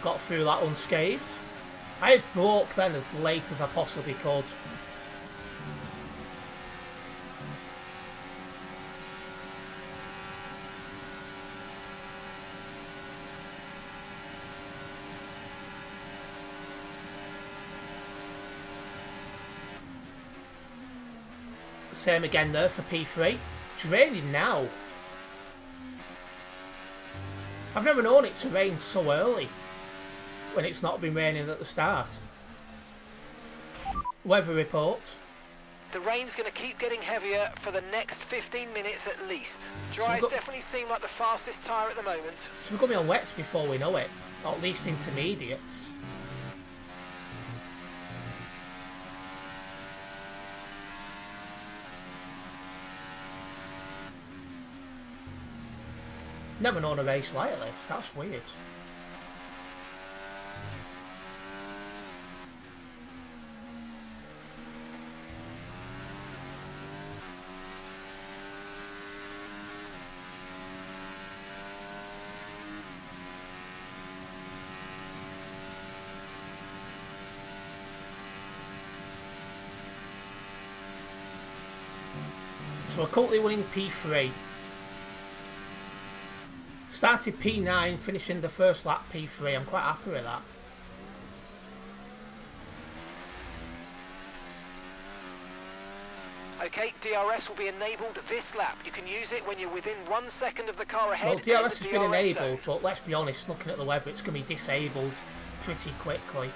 Got through that unscathed. I broke then as late as I possibly could. Same again there for P3. Draining now. I've never known it to rain so early when it's not been raining at the start. Weather report. The rain's going to keep getting heavier for the next 15 minutes at least. Dry's definitely seem like the fastest tyre at the moment. So we're going to be on wets before we know it, or at least intermediates. Never known a race like this, that's weird. So we're currently winning P3. Started P9, finishing the first lap P3. I'm quite happy with that. Okay, DRS will be enabled this lap. You can use it when you're within 1 second of the car ahead. Well, and in DRS the has been DRS enabled, zone. but let's be honest, looking at the weather, it's going to be disabled pretty quickly.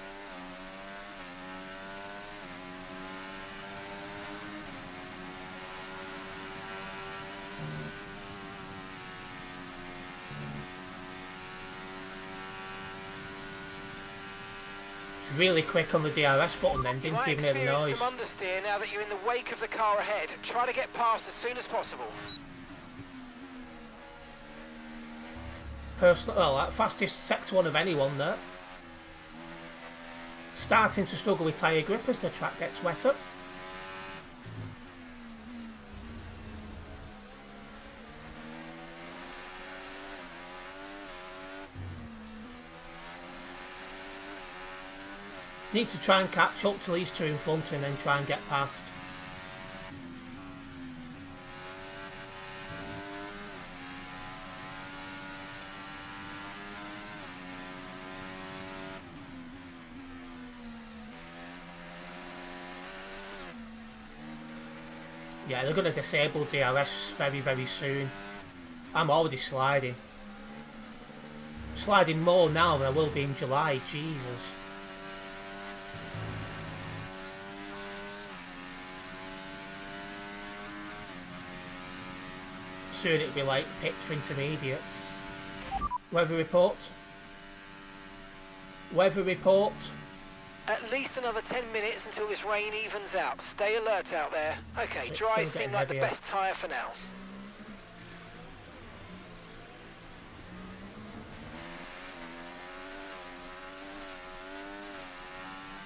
It's really quick on the DRS button then, You didn't might even hear the experience noise. some understeer now that you're in the wake of the car ahead. Try to get past as soon as possible. Well, fastest sector one of anyone there. Starting to struggle with tyre grip as the track gets wetter. Needs to try and catch up to these two in front and then try and get past. Yeah, they're going to disable DRS very, very soon. I'm already sliding. Sliding more now than I will be in July, Jesus. Soon it'll be like pit for intermediates. Weather report. Weather report. At least another 10 minutes until this rain evens out. Stay alert out there. Okay, So it's dries still seem getting like the heavier. best tyre for now.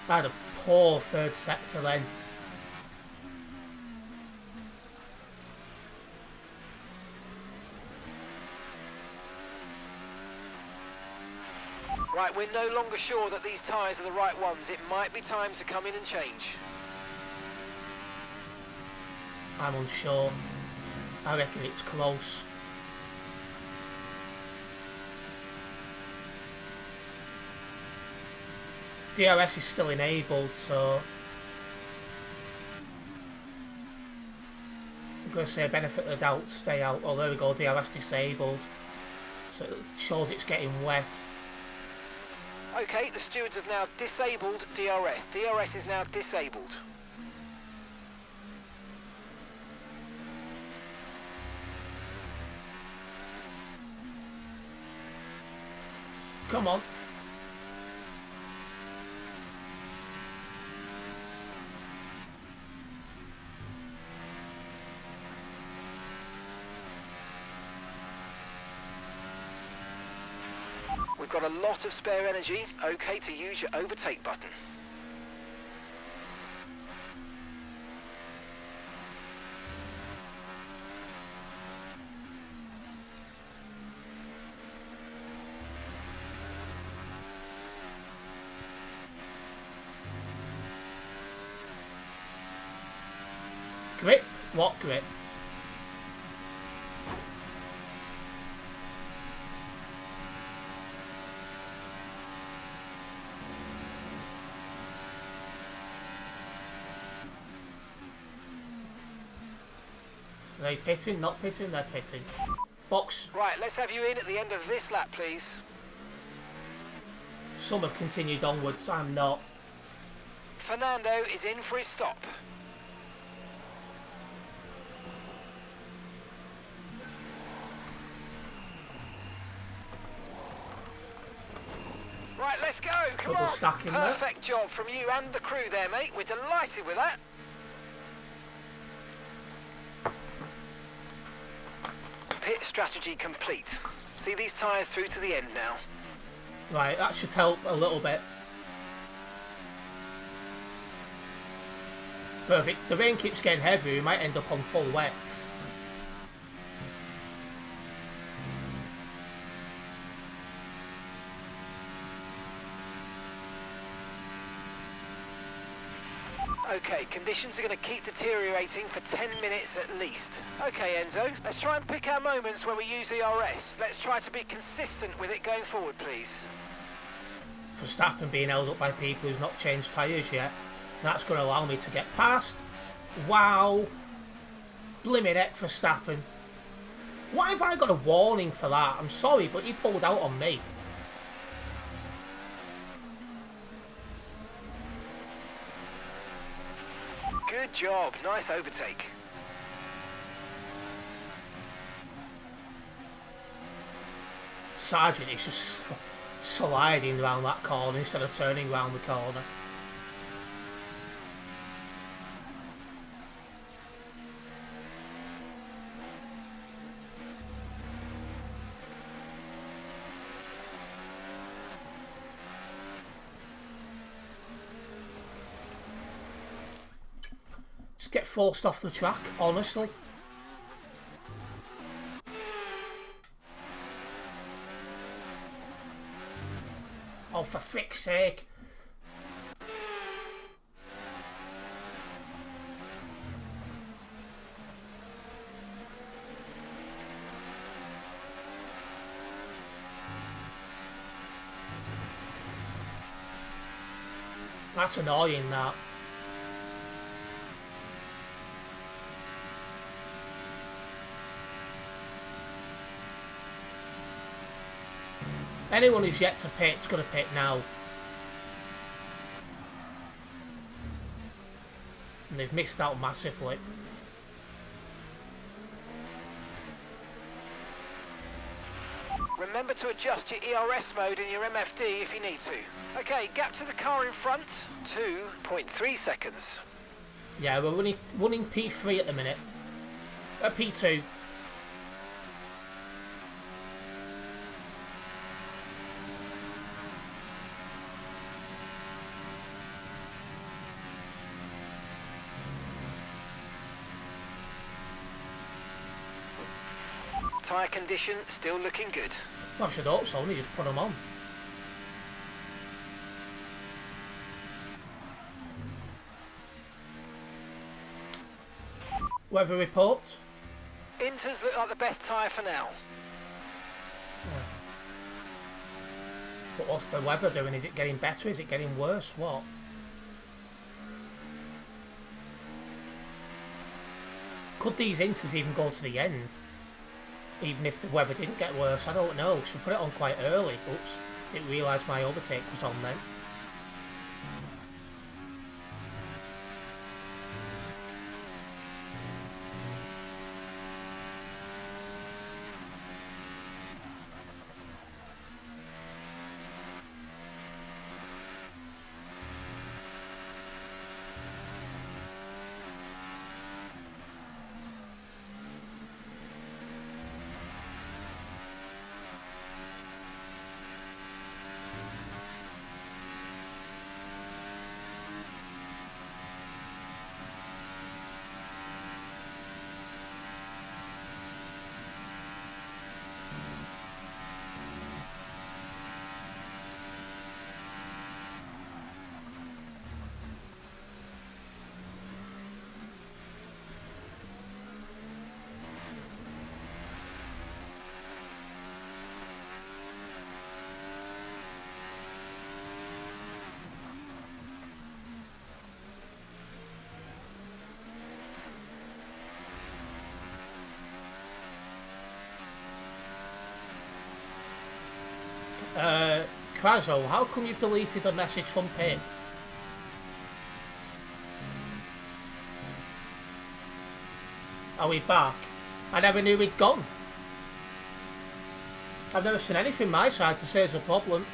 I had a poor third sector then. Right, we're no longer sure that these tyres are the right ones. It might be time to come in and change. I'm unsure. I reckon it's close. DRS is still enabled, so I'm going to say benefit of the doubt, stay out. Oh, there we go, DRS disabled. So it shows it's getting wet. Okay, the stewards have now disabled DRS. DRS is now disabled. Come on. We've got a lot of spare energy. Okay to use your overtake button. Grip? What grip? Are they pitting? Not pitting? They're pitting. Box. Right, let's have you in at the end of this lap, please. Some have continued onwards, I'm not. Fernando is in for his stop. Right, let's go. Come Double on. stacking there. Perfect job from you and the crew there, mate. We're delighted with that. Pit strategy complete. See these tyres through to the end now. Right, that should help a little bit. But if the rain keeps getting heavy, we might end up on full wets. Okay, conditions are going to keep deteriorating for 10 minutes at least. Okay, Enzo, let's try and pick our moments where we use ERS. Let's try to be consistent with it going forward, please. Verstappen being held up by people who's not changed tyres yet. That's going to allow me to get past. Wow. Blimmin' heck, Verstappen. Why have I got a warning for that? I'm sorry, but he pulled out on me. Good job. Nice overtake. Sargent is just sliding around that corner instead of turning around the corner. Just get forced off the track, honestly. Oh, for frick's sake. That's annoying, that. Anyone who's yet to pit's going to pit now. And they've missed out massively. Remember to adjust your ERS mode in your MFD if you need to. Okay, gap to the car in front, 2.3 seconds. Yeah, we're running P3 at the minute. P2. Tyre condition still looking good. Well, I should hope so, only just put them on. Weather report. Inters look like the best tyre for now. But what's the weather doing? Is it getting better? Is it getting worse? What? Could these inters even go to the end? Even if the weather didn't get worse, I don't know, because we put it on quite early. Oops, didn't realise my overtake was on then. Krazo, how come you've deleted the message from Pit? Are we back? I never knew he'd gone. I've never seen anything my side to say there's a problem.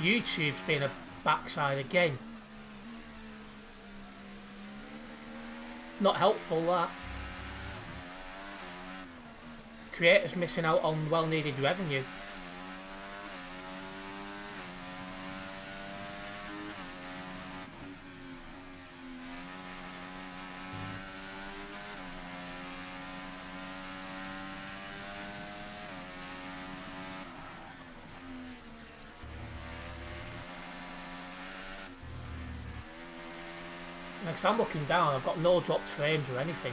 YouTube's been a backside again. Not helpful, that. Creators missing out on well-needed revenue. Next, I'm looking down. I've got no dropped frames or anything.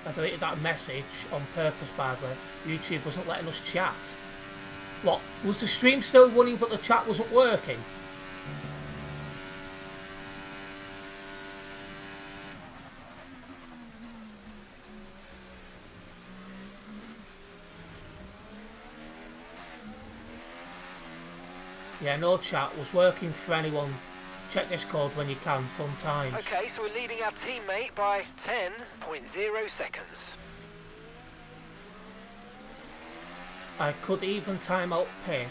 I deleted that message on purpose, by the way. YouTube wasn't letting us chat. What? Was the stream still running but the chat wasn't working? Yeah, no chat was working for anyone. Check Discord when you can, fun times. Okay, so we're leading our teammate by 10.0 seconds. I could even time out pay.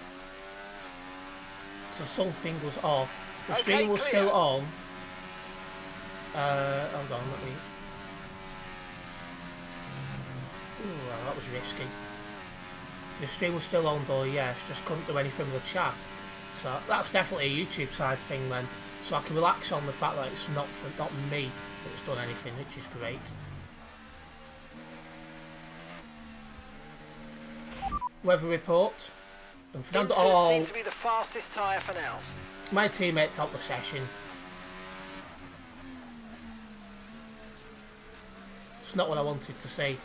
So something was off. The stream was clear. still on. Hold on, let me... Ooh, well, that was risky. The stream was still on though, yes, just couldn't do anything with the chat. So that's definitely a YouTube side thing then. So I can relax on the fact that it's not me that's done anything, which is great. Weather report. And Fernando, Inters seem to be the fastest tyre for now. my teammates out the session. It's not what I wanted to see.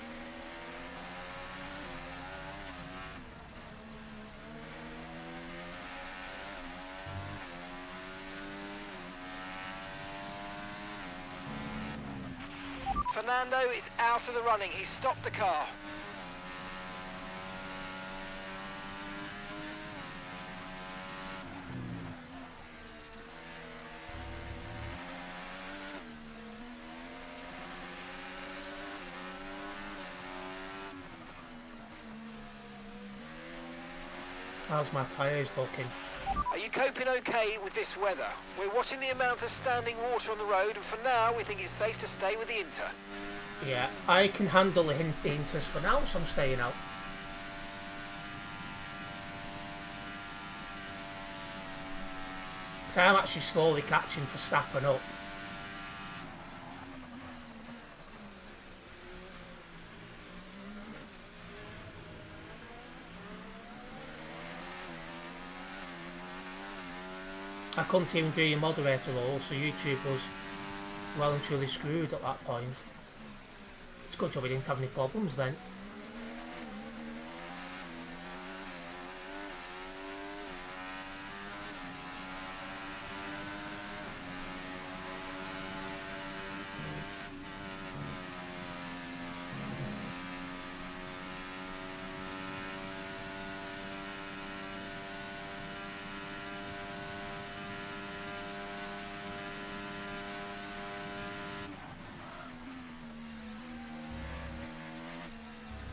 Fernando is out of the running. He's stopped the car. How's my tyres looking? Are you coping okay with this weather? We're watching the amount of standing water on the road, and for now we think it's safe to stay with the Inter. Yeah, I can handle the Inters for now, so I'm staying out. So I'm actually slowly catching Verstappen up. I couldn't even do your moderator role, so YouTube was well and truly screwed at that point. It's a good job we didn't have any problems then.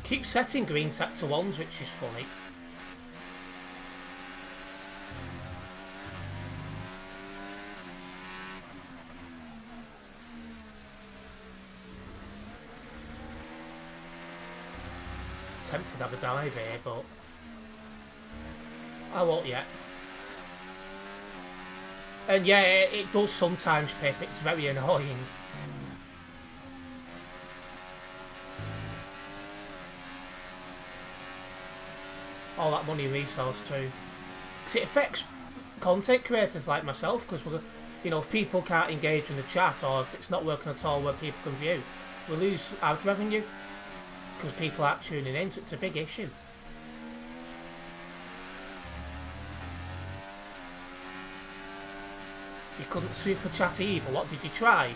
Keep setting green sector ones, which is funny. Tempted to have a dive here, but I won't yet. And yeah, it does sometimes, Pip. It's very annoying. All that money resource too, because it affects content creators like myself. Because we're, you know, if people can't engage in the chat, or if it's not working at all where people can view, we lose ad revenue because people aren't tuning in. So it's a big issue. You couldn't super chat either. What did you try?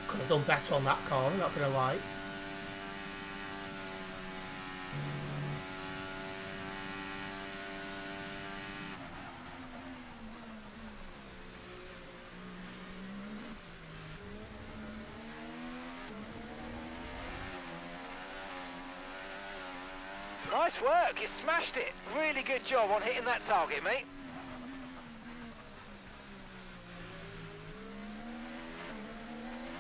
Could have done better on that corner, not gonna lie. Nice work, you smashed it. Really good job on hitting that target, mate.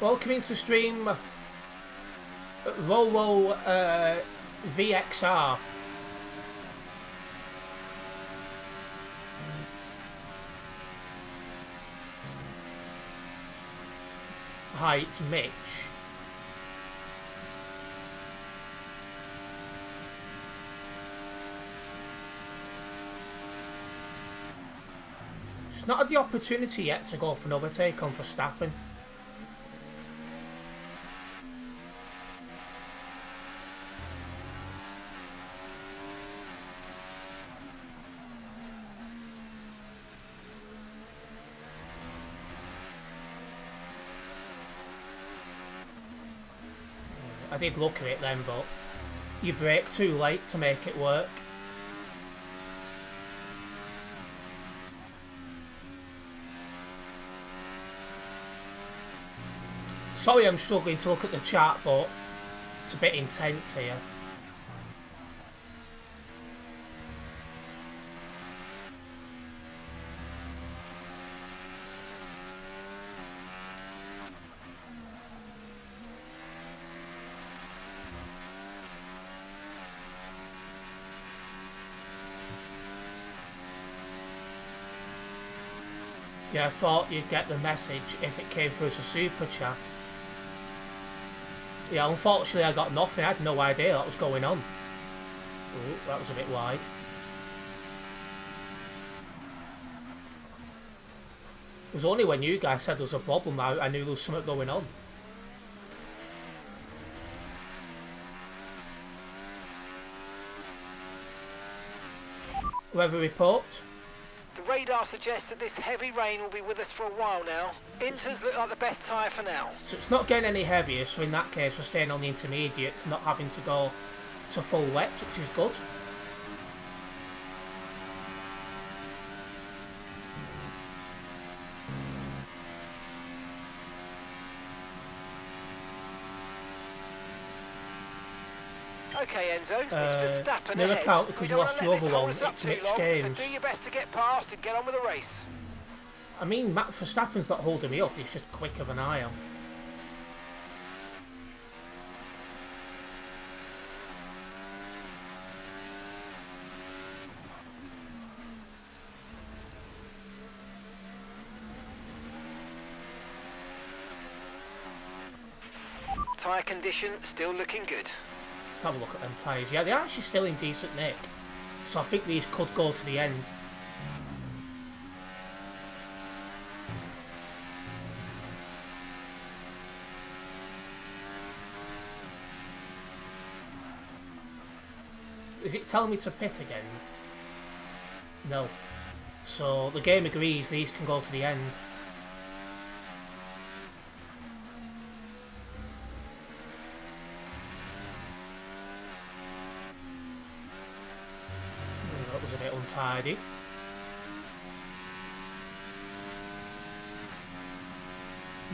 Welcome into stream, Rolo VXR. Hi, it's Mitch. Just not had the opportunity yet to go for another take on Verstappen. I did look at it then, but you brake too late to make it work. Sorry I'm struggling to look at the chat, but it's a bit intense here. Yeah, I thought you'd get the message if it came through as a super chat. Yeah, unfortunately I got nothing. I had no idea what was going on. Ooh, that was a bit wide. It was only when you guys said there was a problem I knew there was something going on. Weather report. The radar suggests that this heavy rain will be with us for a while now. Inters look like the best tyre for now. So it's not getting any heavier, so in that case we're staying on the intermediates, not having to go to full wet, which is good. Okay, Enzo, it's Verstappen nil ahead. account because We you don't lost wanna your let this other hold one. us up It's too mixed long, games. So do your best to get past and get on with the race. I mean, Matt Verstappen's not holding me up, he's just quicker than I am. Tyre condition still looking good. Let's have a look at them tyres. Yeah, they're actually still in decent nick. So I think these could go to the end. Is it telling me to pit again? No. So the game agrees these can go to the end. That was a bit untidy.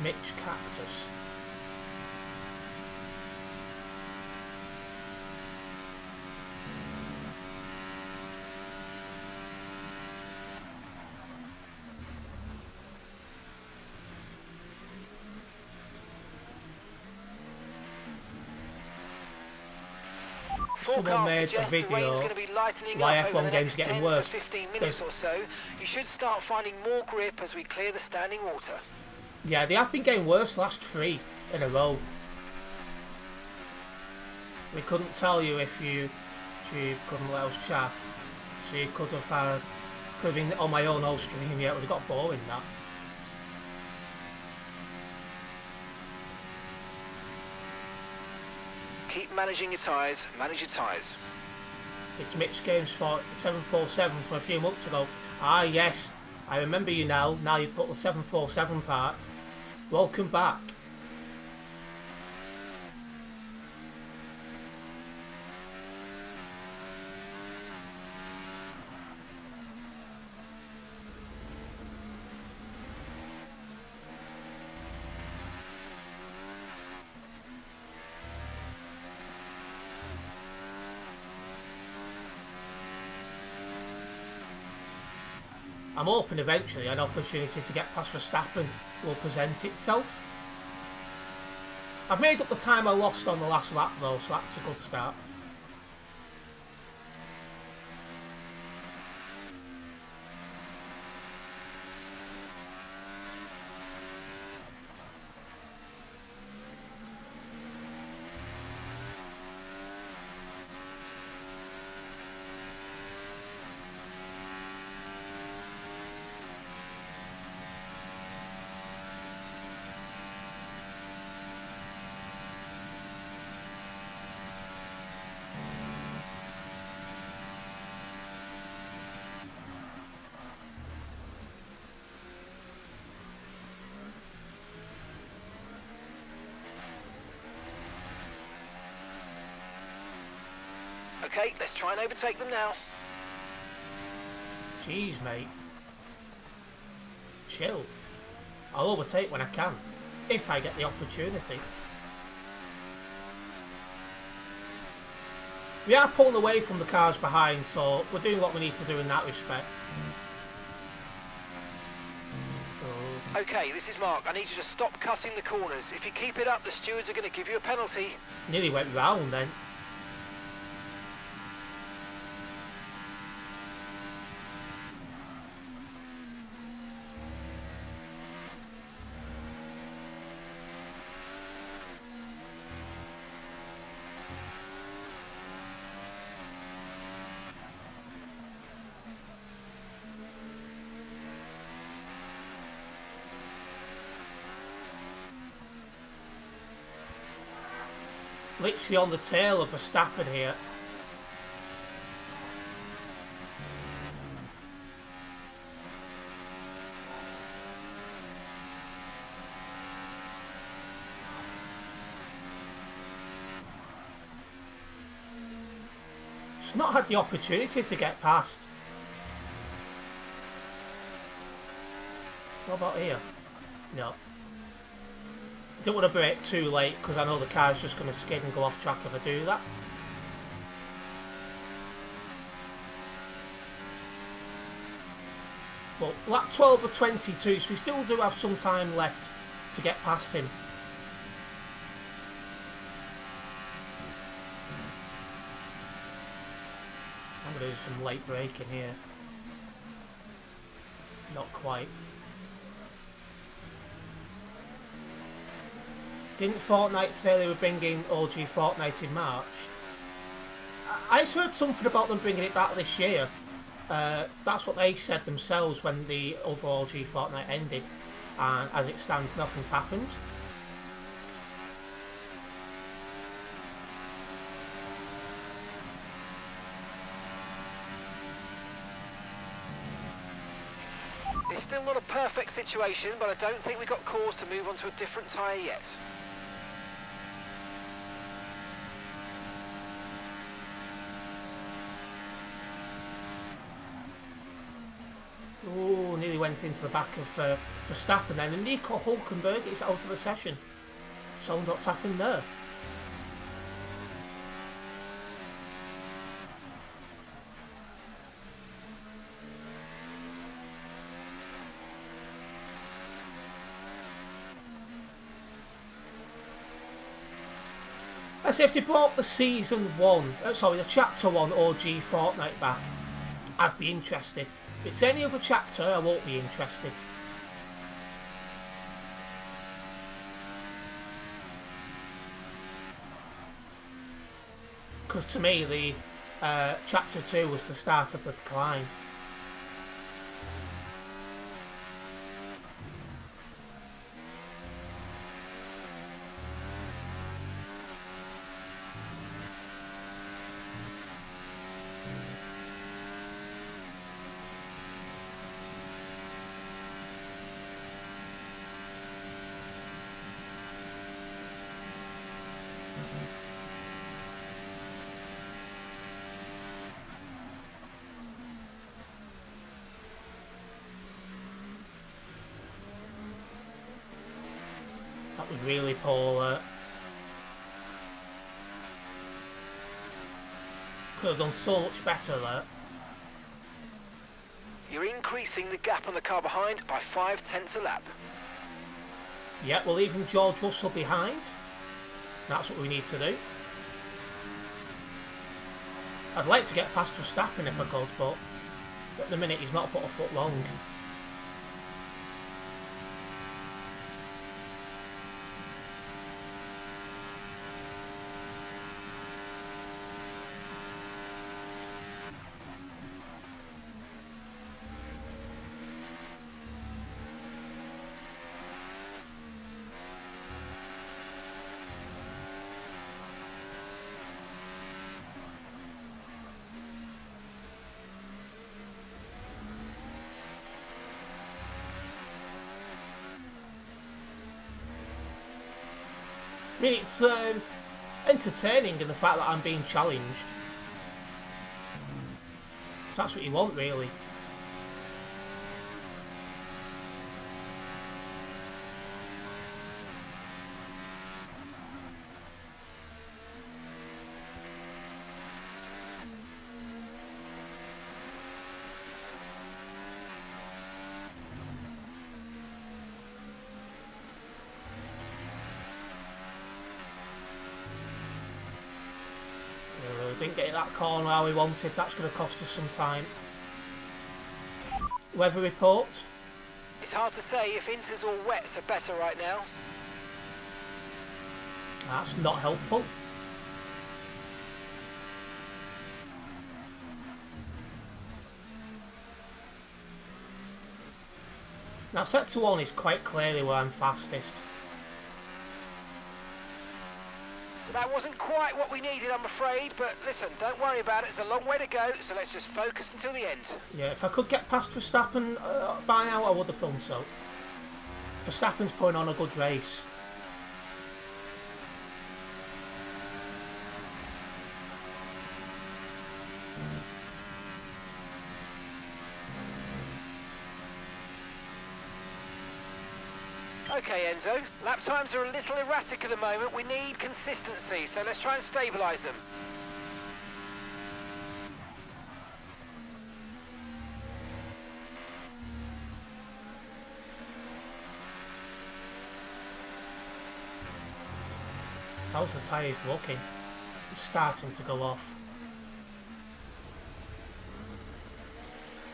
Mitch Cactus. Someone Forecast made a suggests the video rain's going to be lightening why up over F1 the games next getting 10 worse. to 15 minutes or so. You should start finding more grip as we clear the standing water. Yeah, they have been getting worse the last 3 in a row. We couldn't tell you if you couldn't let us chat. So you could have been on my own whole stream, yeah, it would have got boring that. Keep managing your tyres, manage your tyres. It's Mitch Games for 747 from a few months ago. Ah yes, I remember you now. Now you've put the 747 part. Welcome back. I'm hoping eventually an opportunity to get past Verstappen will present itself. I've made up the time I lost on the last lap though, so that's a good start. Okay, let's try and overtake them now. Jeez, mate. Chill. I'll overtake when I can, if I get the opportunity. We are pulling away from the cars behind, so we're doing what we need to do in that respect. Okay, this is Mark. I need you to stop cutting the corners. If you keep it up, the stewards are going to give you a penalty. Nearly went round then. Literally on the tail of Verstappen here. He's not had the opportunity to get past. What about here? No. Don't want to brake too late because I know the car's just going to skid and go off track if I do that. But lap 12 or 22, so we still do have some time left to get past him. I'm going to do some late braking here. Not quite. Didn't Fortnite say they were bringing OG Fortnite in March? I heard something about them bringing it back this year. That's what they said themselves when the other OG Fortnite ended. And as it stands, nothing's happened. It's still not a perfect situation, but I don't think we've got cause to move on to a different tyre yet. Oh, nearly went into the back of Verstappen then, and Nico Hulkenberg is out of the session. So what's happened there? As if they brought the the chapter 1 OG Fortnite back, I'd be interested. If it's any other chapter, I won't be interested. Because to me, the chapter 2 was the start of the decline. That was really poor. Could have done so much better there. You're increasing the gap on the car behind by 0.5 a lap. Yeah, we're leaving George Russell behind. That's what we need to do. I'd like to get past Verstappen if I could, but at the minute he's not put a foot wrong. I mean, it's entertaining in the fact that I'm being challenged. That's what you want, really. Didn't get that corner how we wanted. That's going to cost us some time. Weather report. It's hard to say if inters or wets are better right now. That's not helpful. Now sector 1 is quite clearly where I'm fastest. That wasn't quite what we needed, I'm afraid, but listen, don't worry about it. It's a long way to go, so let's just focus until the end. Yeah, if I could get past Verstappen by now, I would have done so. Verstappen's putting on a good race. Okay, Enzo, lap times are a little erratic at the moment. We need consistency, so let's try and stabilise them. How's the tyres looking? It's starting to go off.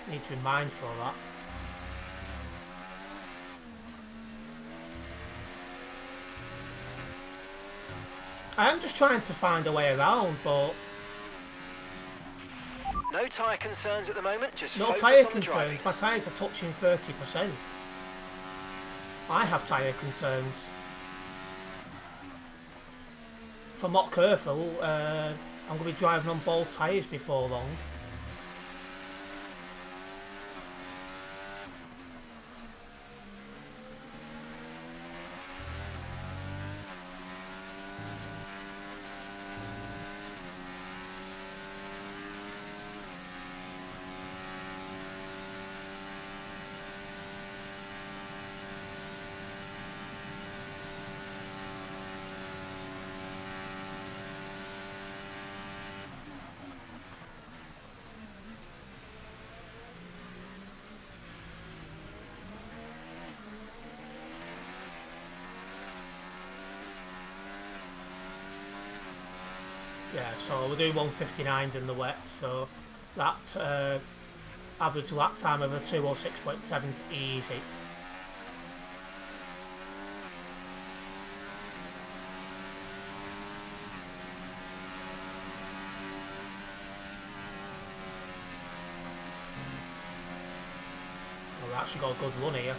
Need to be mindful of that. I am just trying to find a way around, but No tyre concerns at the moment, just no focus tyre on the driving. concerns. My tyres are touching 30%. I have tyre concerns. If I'm not careful, I'm going to be driving on bald tyres before long. Yeah, so we're doing 159s in the wet, so that average lap time of a 206.7 is easy. Well, we actually got a good run here.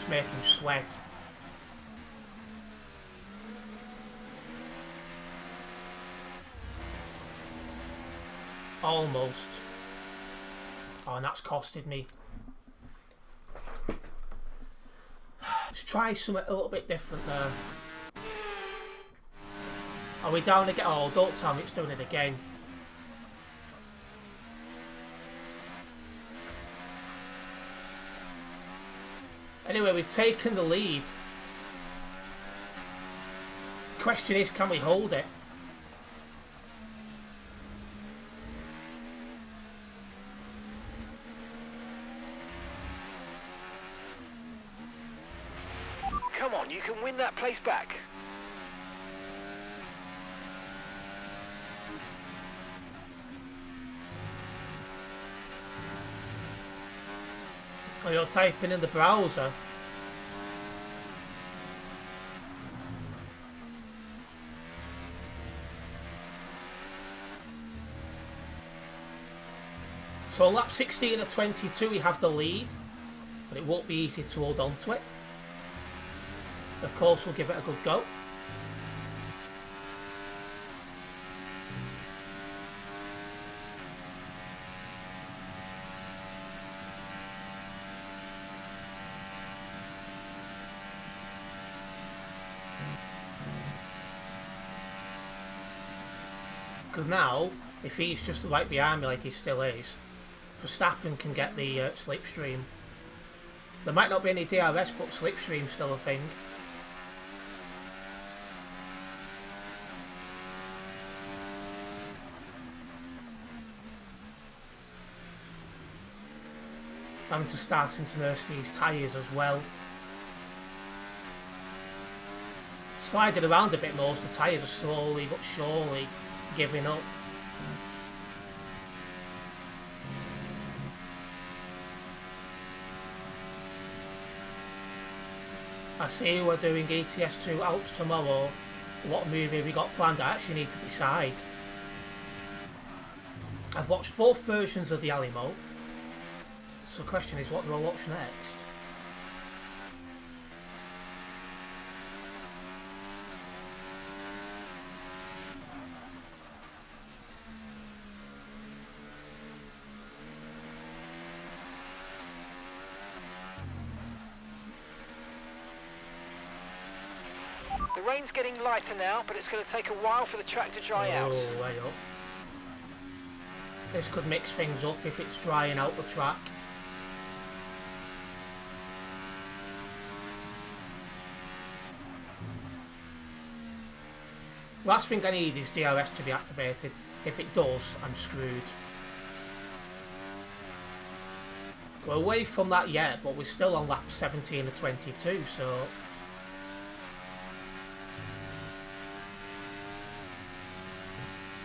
Make him sweat. Almost. Oh, and that's costed me. Let's try something a little bit different there. Are we down again? Oh, don't tell me it's doing it again. Anyway, we've taken the lead. Question is, can we hold it? Come on, you can win that place back. Or you're typing in the browser. So on lap 16 of 22 we have the lead, but it won't be easy to hold on to it. Of course we'll give it a good go. Because now, if he's just right behind me like he still is, Verstappen can get the slipstream. There might not be any DRS, but slipstream's still a thing. Having to start to nurse these tyres as well. Sliding around a bit more, so the tyres are slowly but surely giving up. I see we're doing ETS2 Alps tomorrow. What movie we got planned? I actually need to decide. I've watched both versions of the Alamo. So the question is, what do I watch next? The rain's getting lighter now, but it's going to take a while for the track to dry out. Oh, way up. This could mix things up if it's drying out the track. Last thing I need is DRS to be activated. If it does, I'm screwed. We're away from that yet, but we're still on lap 17 of 22, so...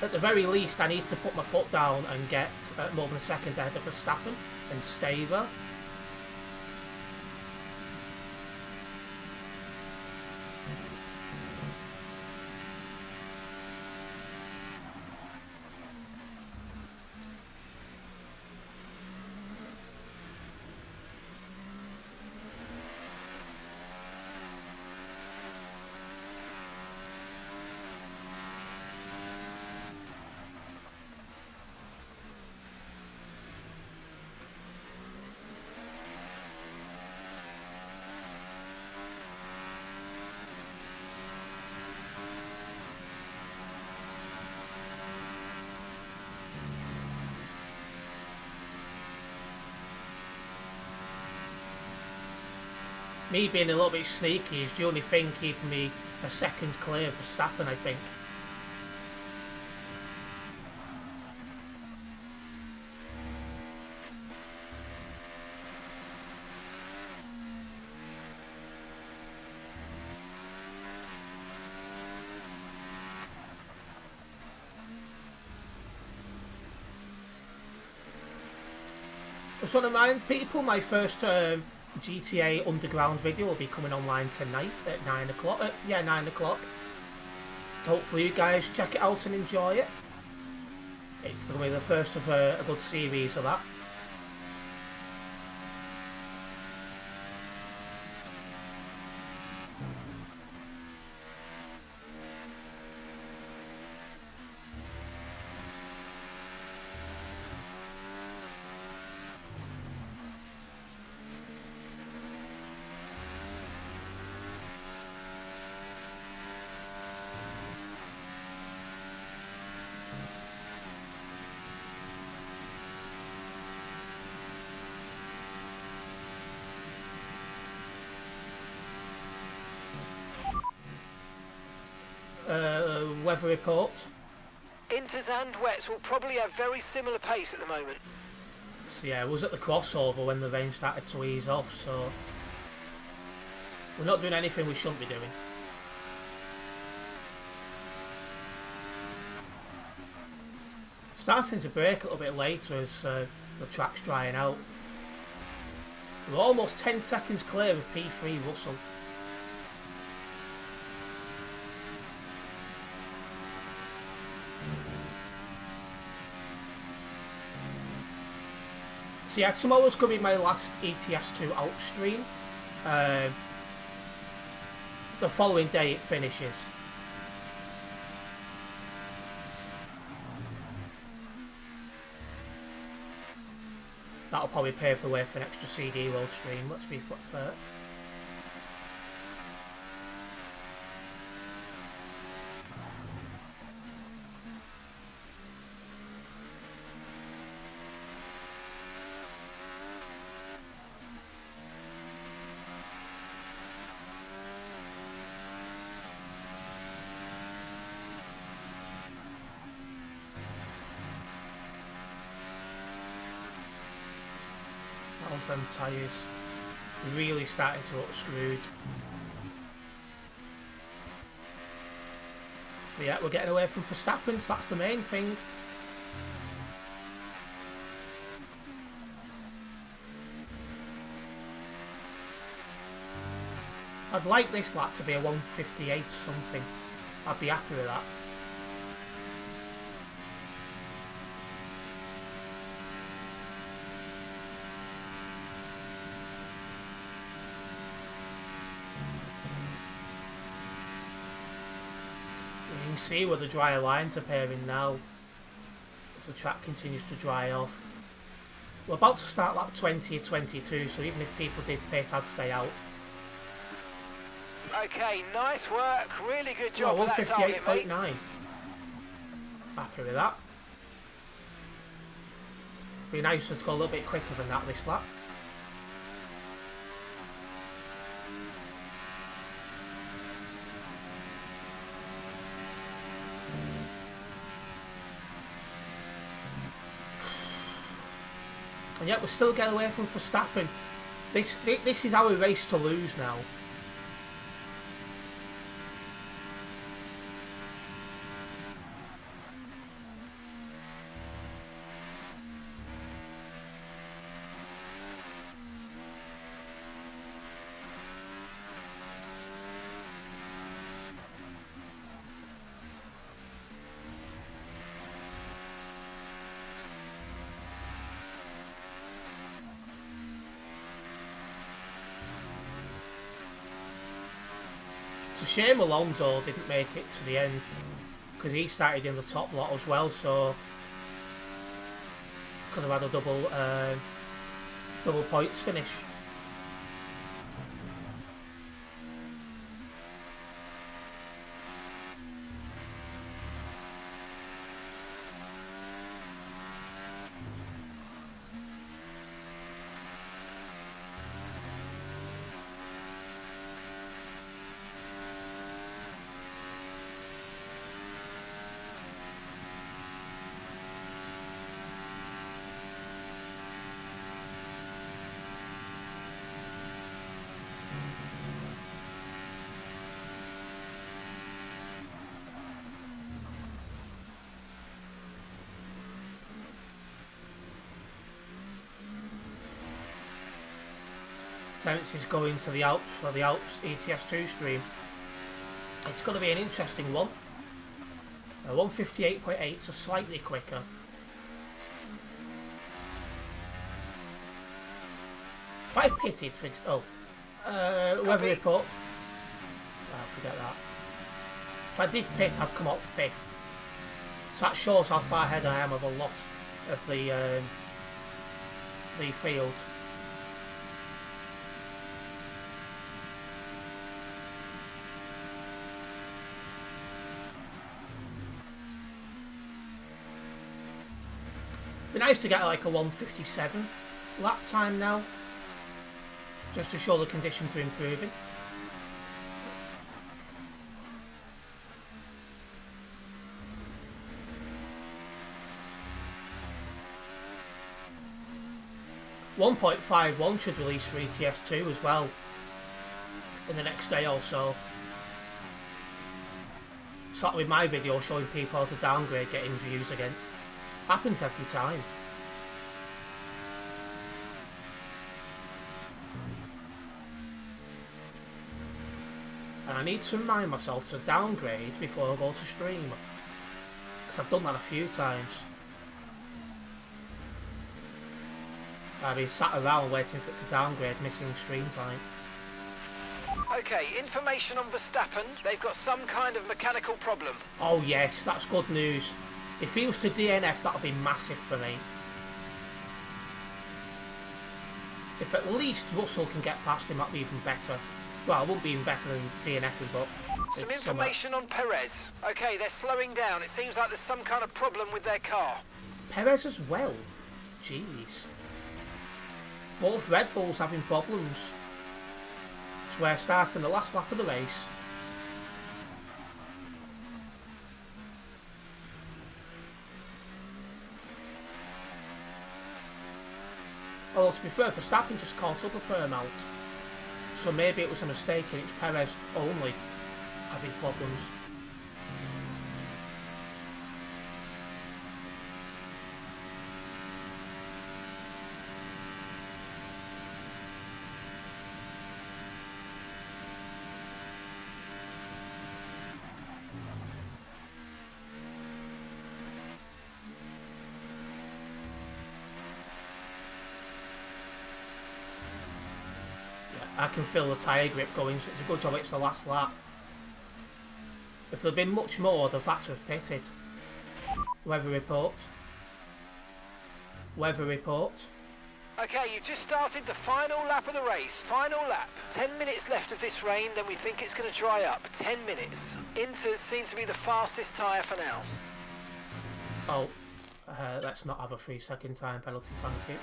At the very least, I need to put my foot down and get more than a second ahead of Verstappen and stay there. Me being a little bit sneaky is the only thing keeping me a second clear of Verstappen, I think. Just want to remind people, my first GTA Underground video will be coming online tonight at 9 o'clock. 9 o'clock. Hopefully you guys check it out and enjoy it. It's going to be the first of a good series of that. Weather report. Inters and wets will probably have very similar pace at the moment. So yeah, it was at the crossover when the rain started to ease off, so we're not doing anything we shouldn't be doing. Starting to break a little bit later as the track's drying out. We're almost 10 seconds clear of P3 Russell. So yeah, tomorrow's going to be my last ETS2 Alps stream. The following day it finishes. That'll probably pave the way for an extra CD world stream, let's be fair. them tyres. Really starting to look screwed. But yeah, we're getting away from Verstappen, so that's the main thing. I'd like this lap to be a 158 something. I'd be happy with that. You can see where the drier lines are appearing now as the track continues to dry off. We're about to start lap 20 or 22, so even if people did pit, I'd stay out. Okay, nice work. Really good job Oh, with that target, mate. 158.9. Happy with that. Be nice to go a little bit quicker than that this lap. And yet we're still getting away from Verstappen. This is our race to lose now. It's a shame Alonso didn't make it to the end because he started in the top lot as well, so could have had a double points finish. Terence is going to the Alps for the Alps ETS2 stream. It's going to be an interesting one. 158.8, so slightly quicker. If I pitted, weather report. Oh, forget that. If I did pit, I'd come out 5th. So that shows how far ahead I am of a lot of the field. Be nice to get like a 157 lap time now, just to show the conditions are improving. .51 should release for ETS2 as well in the next day or so. Start with my video showing people how to downgrade, getting views again. Happens every time. And I need to remind myself to downgrade before I go to stream, because I've done that a few times. I've been sat around waiting for it to downgrade, missing stream time. Okay, information on Verstappen. They've got some kind of mechanical problem. Oh yes, that's good news. If he was to DNF, that would be massive for me. If at least Russell can get past him, that would be even better. Well, it wouldn't be even better than DNFing, but... Some information on Perez. Okay, they're slowing down. It seems like there's some kind of problem with their car. Perez as well? Jeez. Both Red Bulls having problems. So we're starting the last lap of the race. Although to be fair, Verstappen just caught up a fair amount. So maybe it was a mistake and it's Perez only having problems. I can feel the tyre grip going, so it's a good job it's the last lap. If there'd been much more, they've had to have pitted. Weather report. Weather report. Okay, you've just started the final lap of the race. Final lap. 10 minutes left of this rain, then we think it's going to dry up. 10 minutes. Inters seem to be the fastest tyre for now. Oh, let's not have a 3-second time penalty, thank you.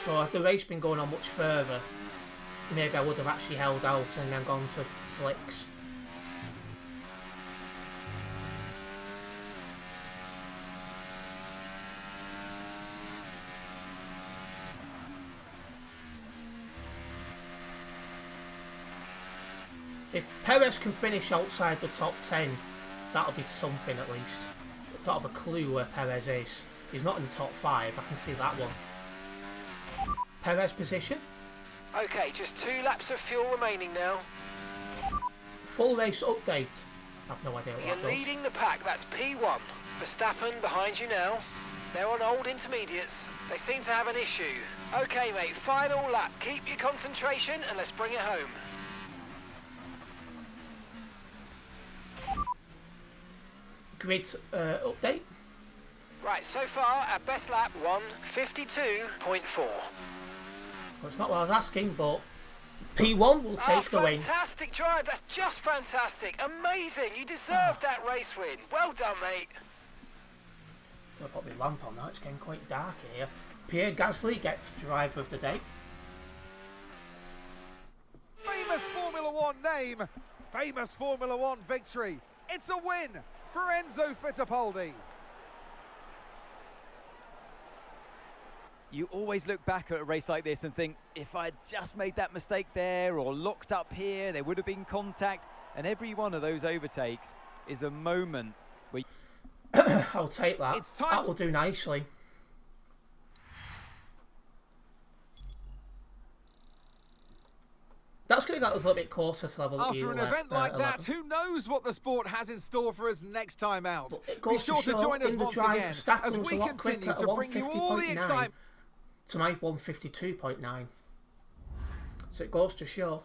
So had the race been going on much further, maybe I would have actually held out and then gone to slicks. If Perez can finish outside the top 10, that'll be something at least. I don't have a clue where Perez is. He's not in the top 5, I can see that one. Perez position. Okay, just 2 laps of fuel remaining now. Full race update. I've no idea what You're that does. leading the pack, that's P1. Verstappen behind you now. They're on old intermediates. They seem to have an issue. Okay, mate, final lap. Keep your concentration and let's bring it home. Grid update. Right, so far, our best lap, 1:52.4. Well, it's not what I was asking, but P1 will take the win. Fantastic drive, that's just fantastic. Amazing, you deserved that race win. Well done, mate. I'll put my lamp on now, it's getting quite dark in here. Pierre Gasly gets driver of the day. Famous Formula One name, famous Formula One victory. It's a win for Enzo Fittipaldi. You always look back at a race like this and think, if I'd just made that mistake there or locked up here, there would have been contact. And every one of those overtakes is a moment where... I'll take that. It's time That will do nicely. That's going to get us a little bit closer to level After an event like that, who knows what the sport has in store for us next time out? Be sure to join us once again as we continue to bring you all the excitement. To my 152.9. So it goes to show.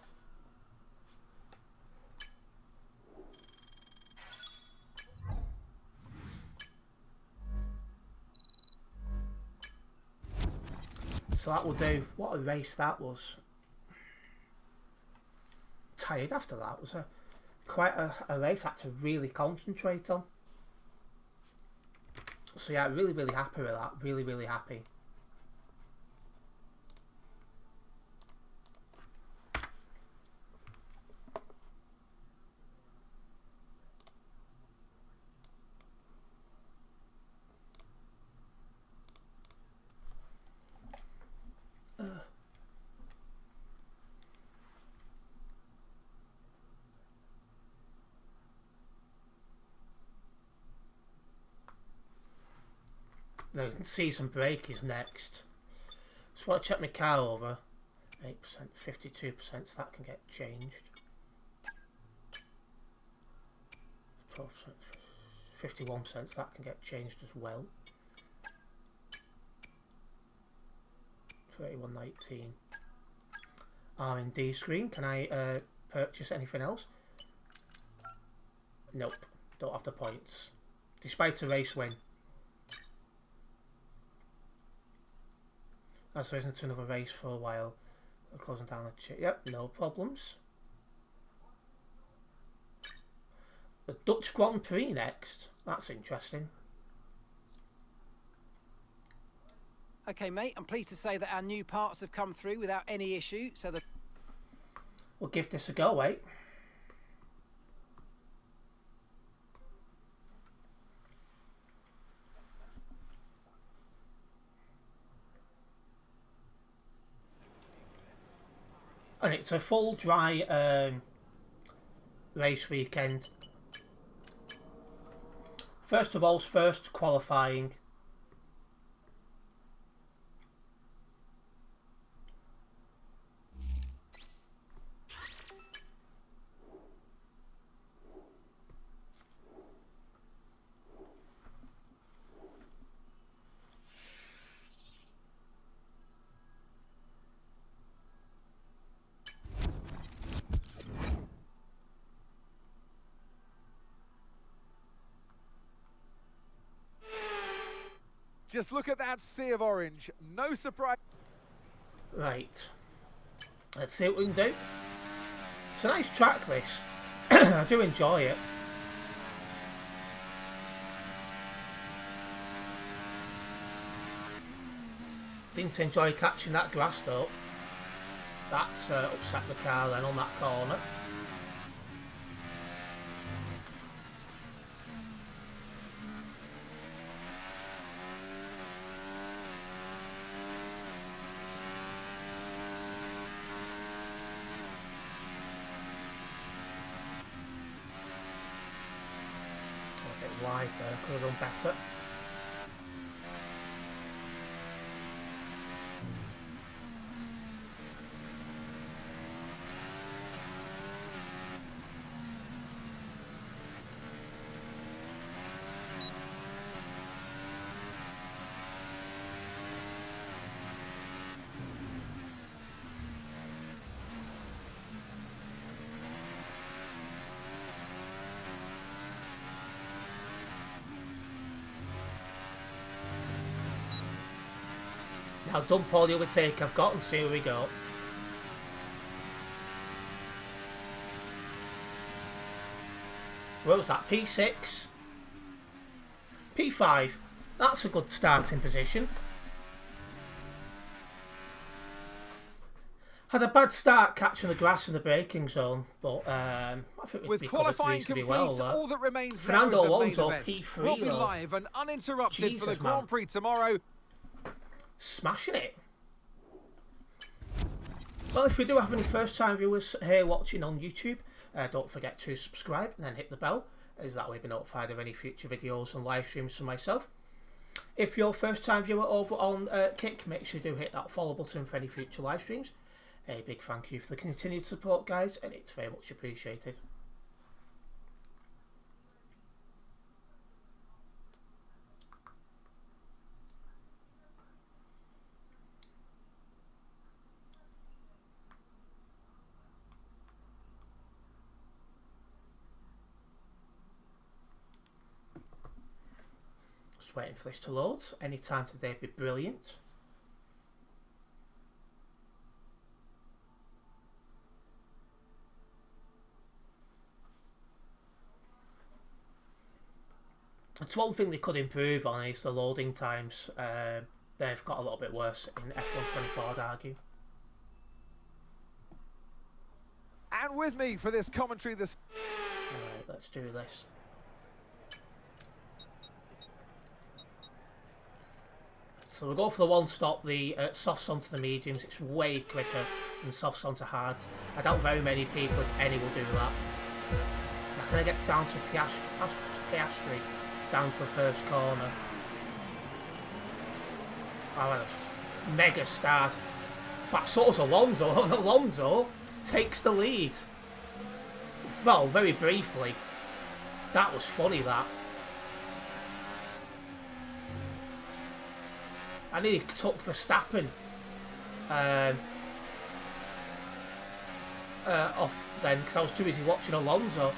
So that will do. What a race that was. Tired after that. It was quite a race I had to really concentrate on. So yeah, really, really happy with that. Really, really happy. The season break is next. So I want to check my car over. 8%, 52%, so that can get changed. 12%, 51%, so that can get changed as well. 31.19. R&D screen. Can I purchase anything else? Nope. Don't have the points. Despite a race win. As there isn't another race for a while. We're closing down the chip. Yep, no problems. The Dutch Grand Prix next. That's interesting. Okay, mate, I'm pleased to say that our new parts have come through without any issue, so the... We'll give this a go, eh? And it's a full dry race weekend. First of all, first qualifying. Just look at that sea of orange. No surprise. Right. Let's see what we can do. It's a nice track, this. I do enjoy it. Didn't enjoy catching that grass though. That's upset the car then on that corner. A bit wide there, could have done better. Now dump all the overtake I've got and see where we go. What was that? P6? P5. That's a good starting position. Had a bad start catching the grass in the braking zone, but I think With we qualifying covered complete, well. all that remains Fernando now is the Alonso, main event. P3. We'll be live and uninterrupted Jesus, for the man. Grand Prix tomorrow. Smashing it. Well, if we do have any first-time viewers here watching on YouTube, don't forget to subscribe and then hit the bell, as that way you'll be notified of any future videos and live streams from myself. If you're a first-time viewer over on Kick, make sure you do hit that follow button for any future live streams. A big thank you for the continued support, guys, and it's very much appreciated. Just waiting for this to load. Any time today would be brilliant. It's one thing they could improve on is the loading times. They've got a little bit worse in F124, I'd argue. And with me for this commentary this... Alright, let's do this. So we'll go for the one stop, the softs onto the mediums. It's way quicker than softs onto hards. I doubt very many people, if any, will do that. Now can I get down to Piastri? Down to the first corner. Oh, a mega start. In fact, so does Alonso. Alonso takes the lead. Well, very briefly. That was funny, that. I nearly took Verstappen off then, because I was too busy watching Alonso.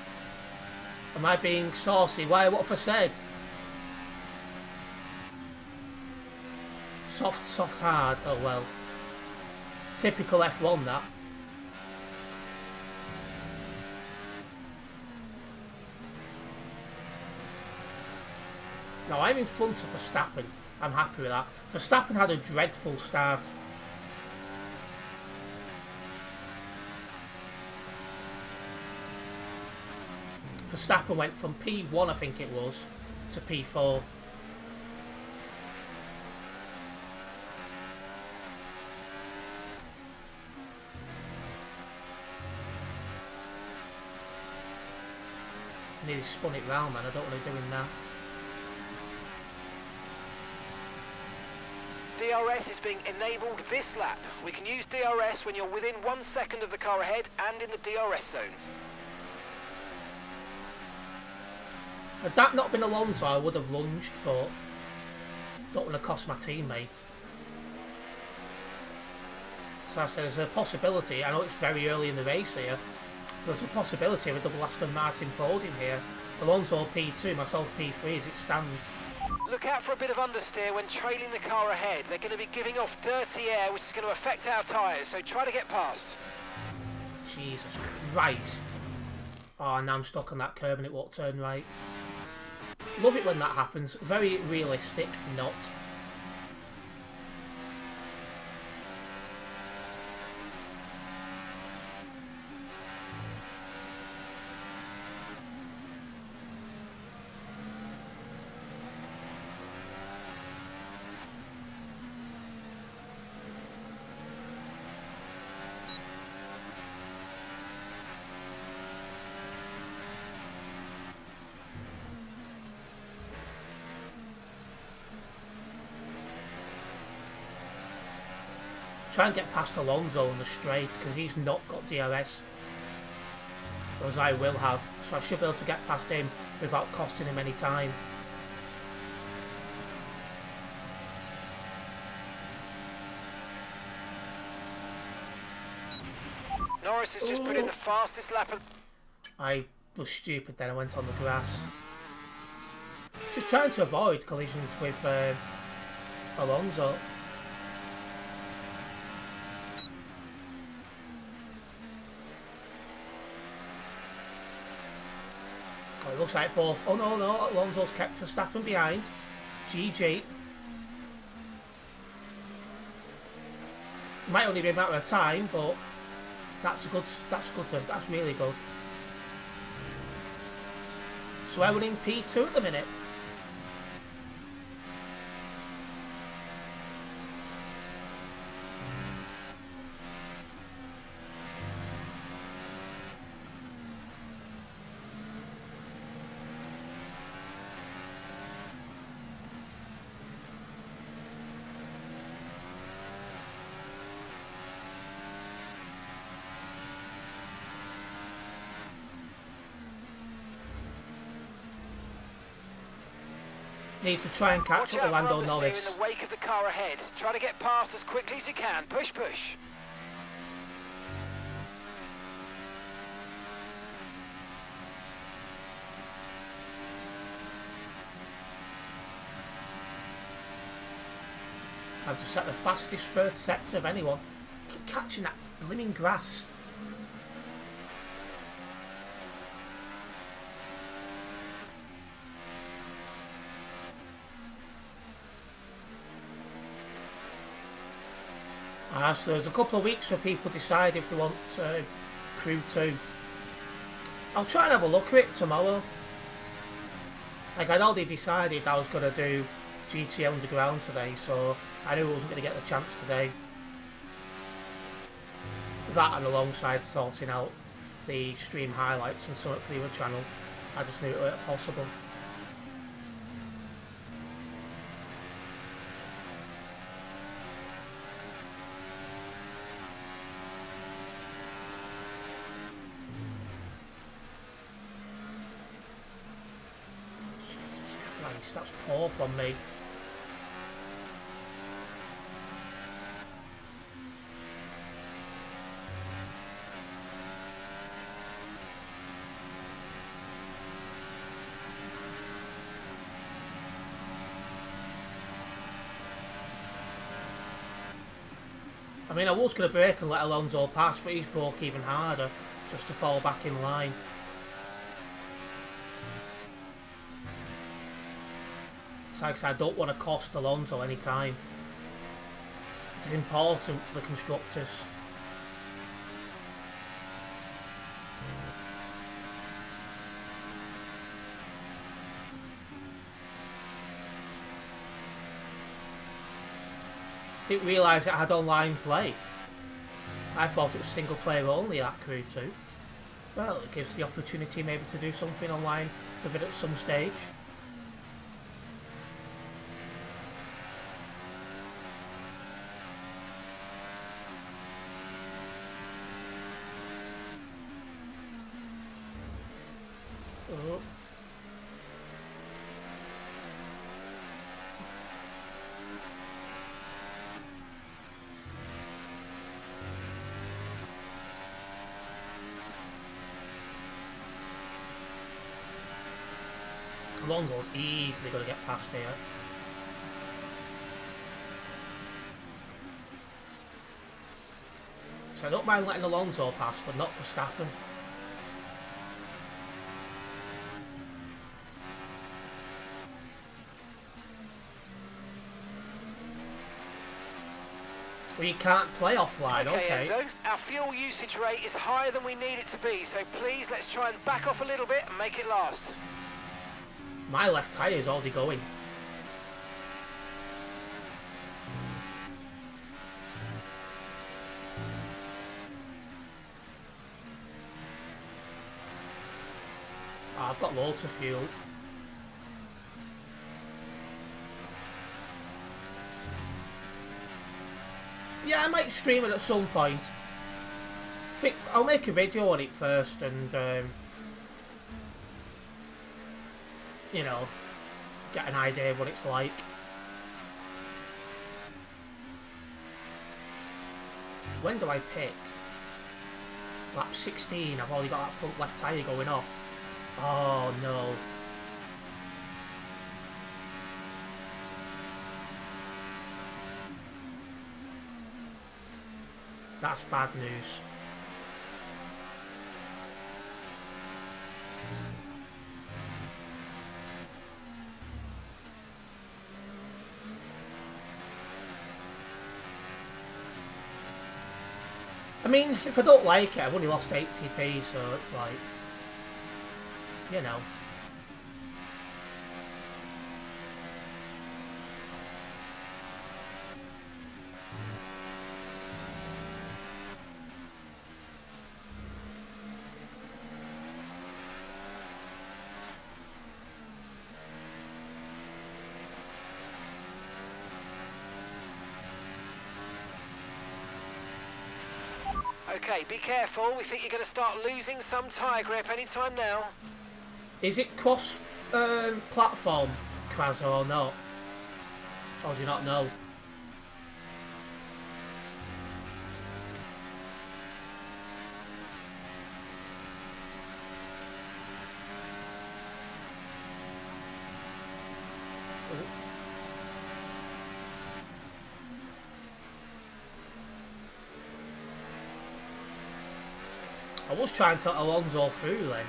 Am I being saucy? Why? What have I said? Soft, hard. Oh well. Typical F1, that. Now I'm in front of Verstappen. I'm happy with that. Verstappen had a dreadful start. Verstappen went from P1, I think it was, to P4. nearly spun it round, man. I don't want to do in that. DRS is being enabled this lap. We can use DRS when you're within 1 second of the car ahead and in the DRS zone. Had that not been Alonso, I would have lunged, but don't want to cost my teammate. So I said there's a possibility, I know it's very early in the race here, there's a possibility of a double Aston Martin podium here. Alonso P2, myself P3 as it stands. Look out for a bit of understeer when trailing the car ahead. They're going to be giving off dirty air, which is going to affect our tyres, so try to get past. Jesus Christ. Oh, now I'm stuck on that curb and it won't turn right. Love it when that happens. Very realistic, not. Try and get past Alonso on the straight because he's not got DRS, whereas I will have, so I should be able to get past him without costing him any time. Norris has just put in the fastest lap of... I was stupid then, I went on the grass. Just trying to avoid collisions with Alonso. It looks like both. Oh no, Alonso's kept Verstappen behind. GG. Might only be a matter of time, but that's good. That's really good. So we're winning P2 at the minute. Need to try and catch up with Lando Norris. In the wake of the car ahead. Try to get past as quickly as you can. Push, push. I've just set the fastest third sector of anyone. Keep catching that blimmin' grass. So there's a couple of weeks for people to decide if they want Crew 2. I'll try and have a look at it tomorrow. Like, I'd already decided I was going to do GTA Underground today, so I knew I wasn't going to get the chance today. That and alongside sorting out the stream highlights and something for the other channel, I just knew it wasn't possible. That's poor from me. I mean, I was going to brake and let Alonso pass, but he's broke even harder just to fall back in line. Like I said, I don't want to cost Alonso any time. It's important for the constructors. Didn't realise it had online play. I thought it was single player only, that Crew 2. Well, it gives the opportunity maybe to do something online with it at some stage. Oh. Alonso's easily going to get past here. So I don't mind letting Alonso pass, but not for Verstappen. Well, you can't play offline, okay. Enzo, our fuel usage rate is higher than we need it to be, so please let's try and back off a little bit and make it last. My left tyre is already going. Oh, I've got loads of fuel. Yeah, I might stream it at some point. I'll make a video on it first and you know, get an idea of what it's like. When do I pit? Lap 16, I've already got that front left tyre going off. Oh no. That's bad news. I mean, if I don't like it, I've only lost 80p, so it's like, you know. Okay, be careful. We think you're going to start losing some tyre grip anytime now. Is it cross platform, Kraz, or not? Or do you not know? I was trying to let Alonso through then.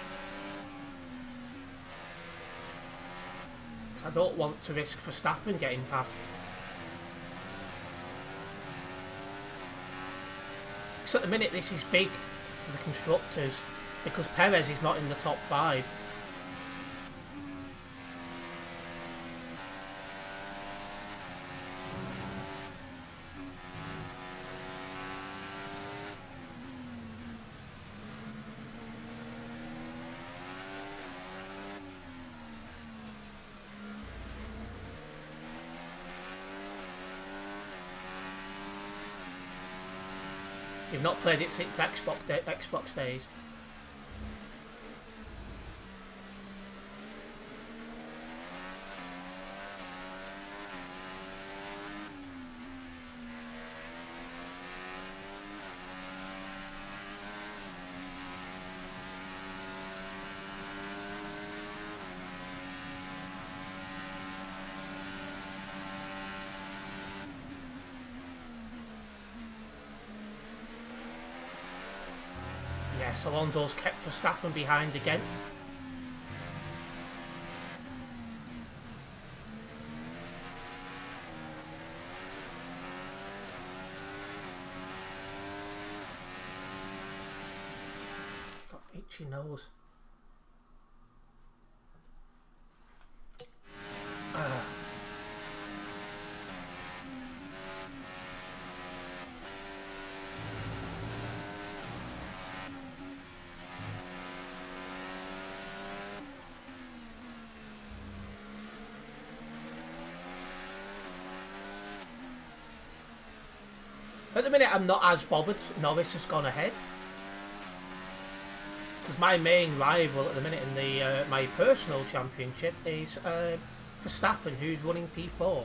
I don't want to risk Verstappen getting past. So at the minute this is big for the constructors because Perez is not in the top 5. You've not played it since Xbox days. Yes, Alonso's kept Verstappen behind again. Got itchy nose. At the minute, I'm not as bothered. Norris has gone ahead. Because my main rival at the minute in the my personal championship is Verstappen, who's running P4.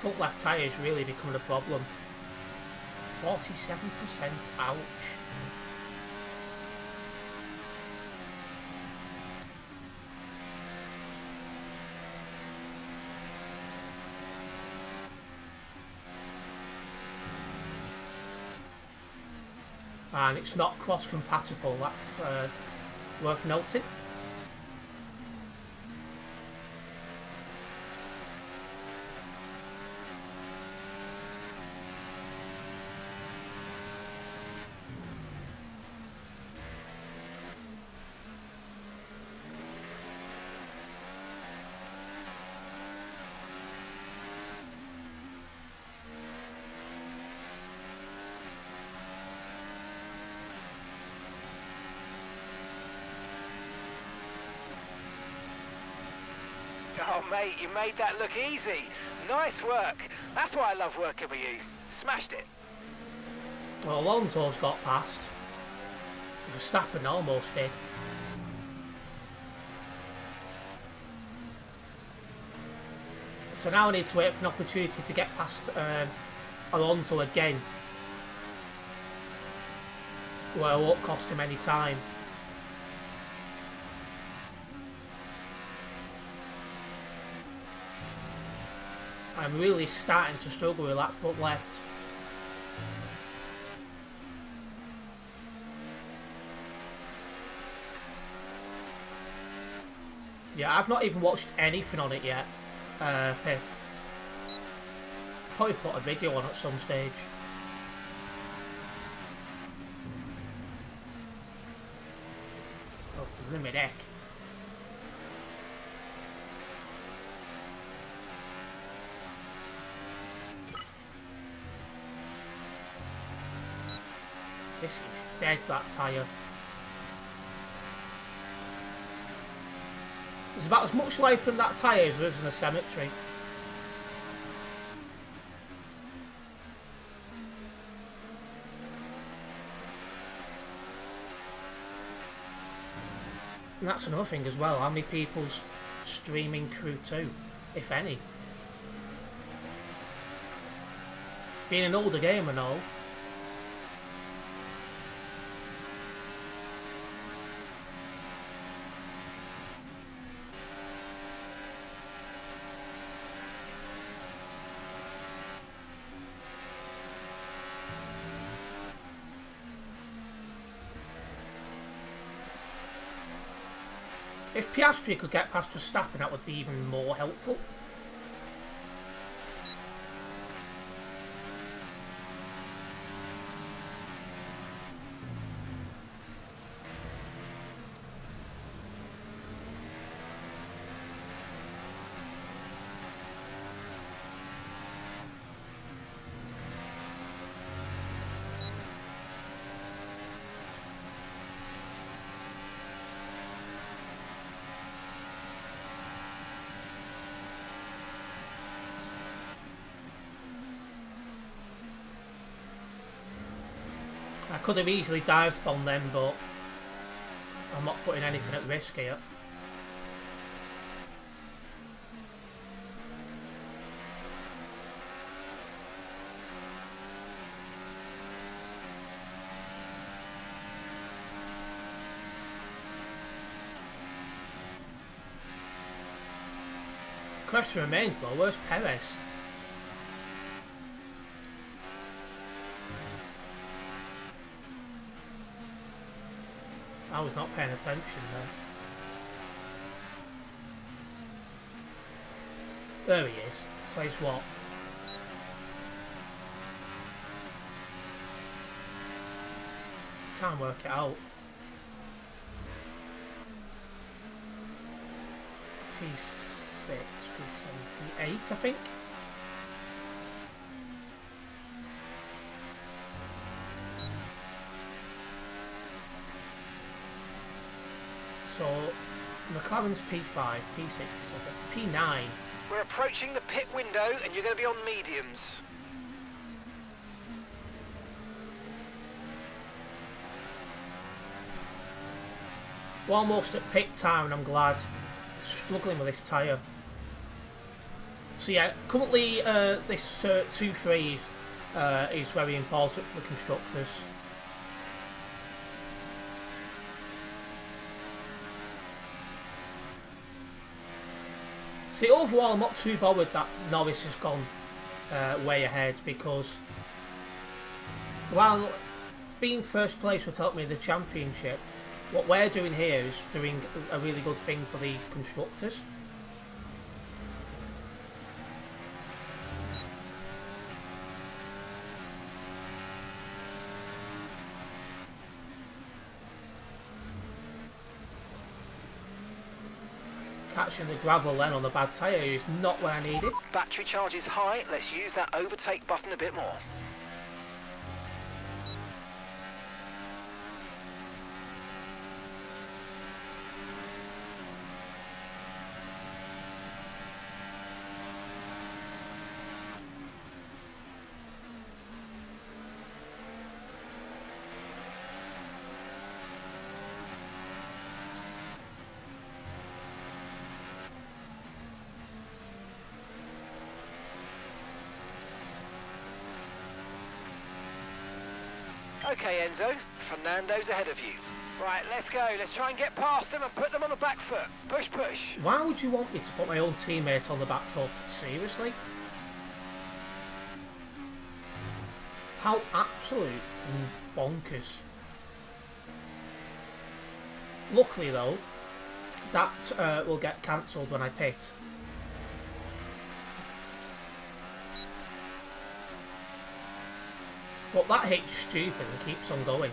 Front left tyre is really becoming a problem. 47%, ouch. And it's not cross compatible, that's worth noting. Oh, mate, you made that look easy. Nice work. That's why I love working with you. Smashed it. Well, Alonso's got past. Verstappen almost did. So now I need to wait for an opportunity to get past Alonso again. Well, it won't cost him any time. I'm really starting to struggle with that foot left. Yeah, I've not even watched anything on it yet. Pip. Probably put a video on at some stage. Oh, limit heck. This is dead, that tyre. There's about as much life in that tyre as there is in a cemetery. And that's another thing as well, how many people's streaming Crew 2, if any. Being an older game and all. If Piastri could get past Verstappen, that would be even more helpful. I could have easily dived on them, but I'm not putting anything at risk here. The question remains though, where's Perez? I was not paying attention there. There he is. Says what? Try and work it out. P6, P7, P8, I think. So, McLaren's P5, P6, P7, P9. We're approaching the pit window and you're going to be on mediums. We're almost at pit time and I'm glad. Struggling with this tyre. So yeah, currently this 2-3 is very important for the constructors. See, overall I'm not too bothered that Norris has gone way ahead, because while being first place would help me in the championship, what we're doing here is doing a really good thing for the constructors. Catching the gravel then on the bad tyre is not where I need it. Battery charge is high. Let's use that overtake button a bit more. Okay, Enzo, Fernando's ahead of you. Right, let's go. Let's try and get past them and put them on the back foot. Push, push. Why would you want me to put my own teammate on the back foot? Seriously? How absolute bonkers. Luckily though, that will get cancelled when I pit. But that hit's stupid and keeps on going.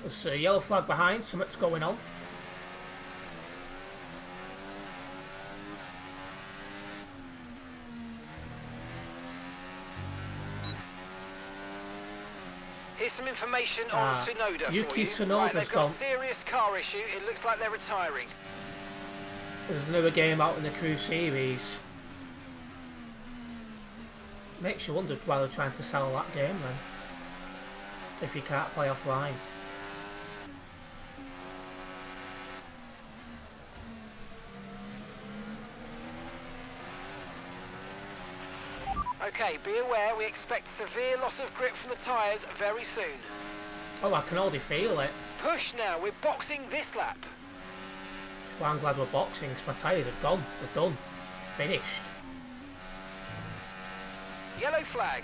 There's a yellow flag behind, something's going on. Here's some information on Tsunoda Yuki for you. Tsunoda's they've got gone. a serious car issue. It looks like they're retiring. There's another game out in the Crew Series. Makes you wonder why they're trying to sell that game then, if you can't play offline. Okay, be aware we expect severe loss of grip from the tyres very soon. Oh, I can already feel it. Push now, we're boxing this lap. That's why I'm glad we're boxing, because my tyres are gone. They're done. Finished. Yellow flag.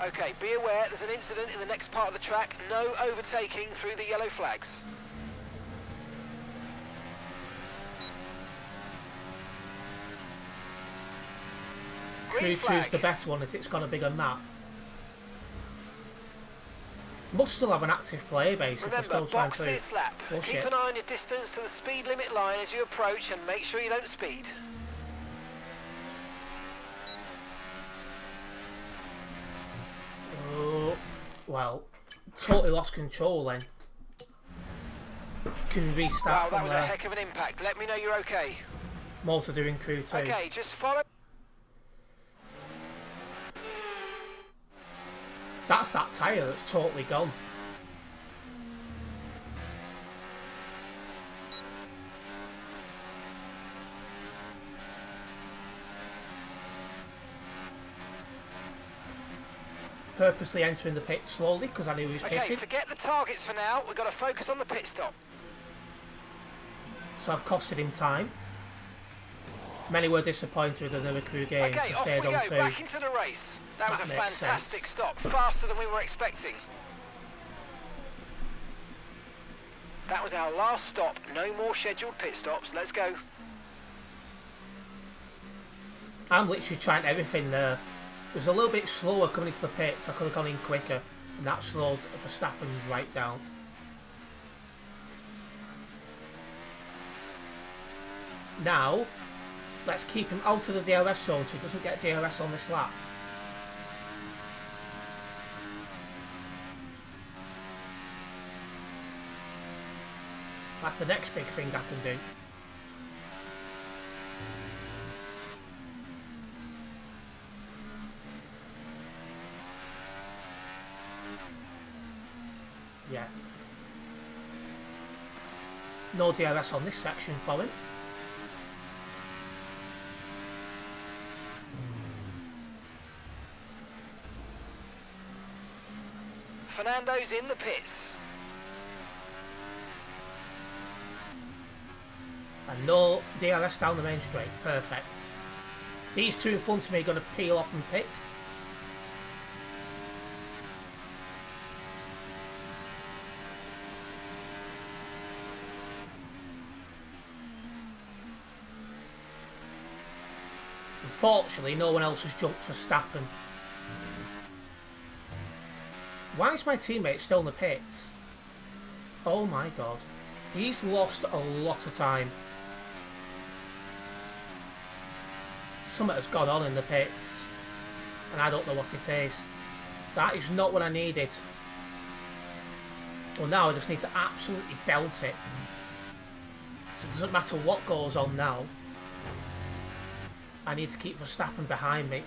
Okay, be aware there's an incident in the next part of the track. No overtaking through the yellow flags. Crew 2's the better one if it's got a bigger map. Must still have an active player base if they're still trying box to this lap. push Keep it. an eye on your distance to the speed limit line as you approach and make sure you don't speed. Oh, well, totally lost control then. Can restart Wow, from that was there. a heck of an impact. Let me know you're okay. More to do in Crew 2. Okay, just follow. That's that tyre that's totally gone. Purposely entering the pit slowly because I knew he was Okay, pitting. forget the targets for now. We've got to focus on the pit stop. So I've costed him time. Many were disappointed with another Crew game, Okay, so off we stayed go. on 2. Back into the race. That was a makes fantastic sense. stop. Faster than we were expecting. That was our last stop. No more scheduled pit stops. Let's go. I'm literally trying everything there. It was a little bit slower coming into the pits. I could have gone in quicker, and that slowed Verstappen right down. Now, let's keep him out of the DRS zone so he doesn't get DRS on this lap. That's the next big thing I can do. Yeah. No DRS on this section for him. Fernando's in the pits. And no DRS down the main straight. Perfect. These two in front of me are going to peel off and pit. Unfortunately, no one else has jumped Verstappen. Why is my teammate still in the pits? Oh my god. He's lost a lot of time. Something has gone on in the pits. And I don't know what it is. That is not what I needed. Well, now I just need to absolutely belt it. So it doesn't matter what goes on now. I need to keep Verstappen behind me.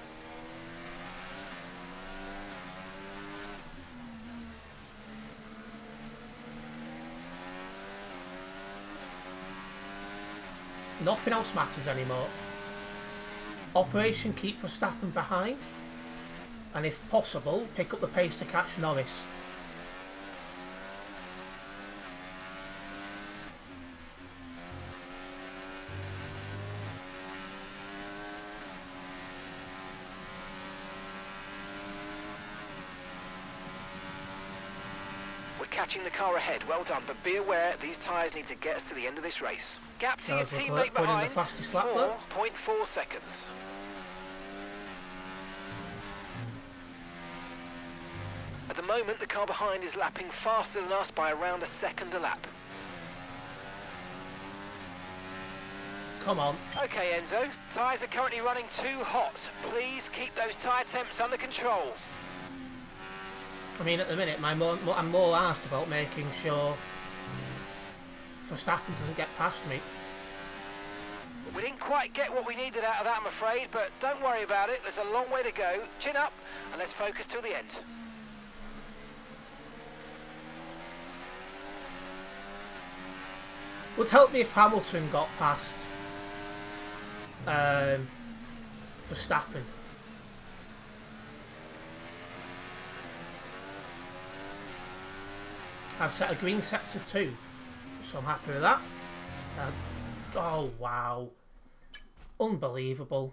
Nothing else matters anymore. Operation keep Verstappen behind, and if possible, pick up the pace to catch Norris. We're catching the car ahead. Well done, but be aware these tyres need to get us to the end of this race. Gap to your teammate behind, 4.4 seconds. At the moment, the car behind is lapping faster than us by around a second a lap. Come on. Okay, Enzo, tyres are currently running too hot. Please keep those tyre temps under control. I mean, at the minute, I'm more asked about making sure Verstappen doesn't get past me. We didn't quite get what we needed out of that, I'm afraid, but don't worry about it. There's a long way to go. Chin up, and let's focus till the end. Would help me if Hamilton got past Verstappen. I've set a green sector 2, so I'm happy with that. Oh wow, unbelievable.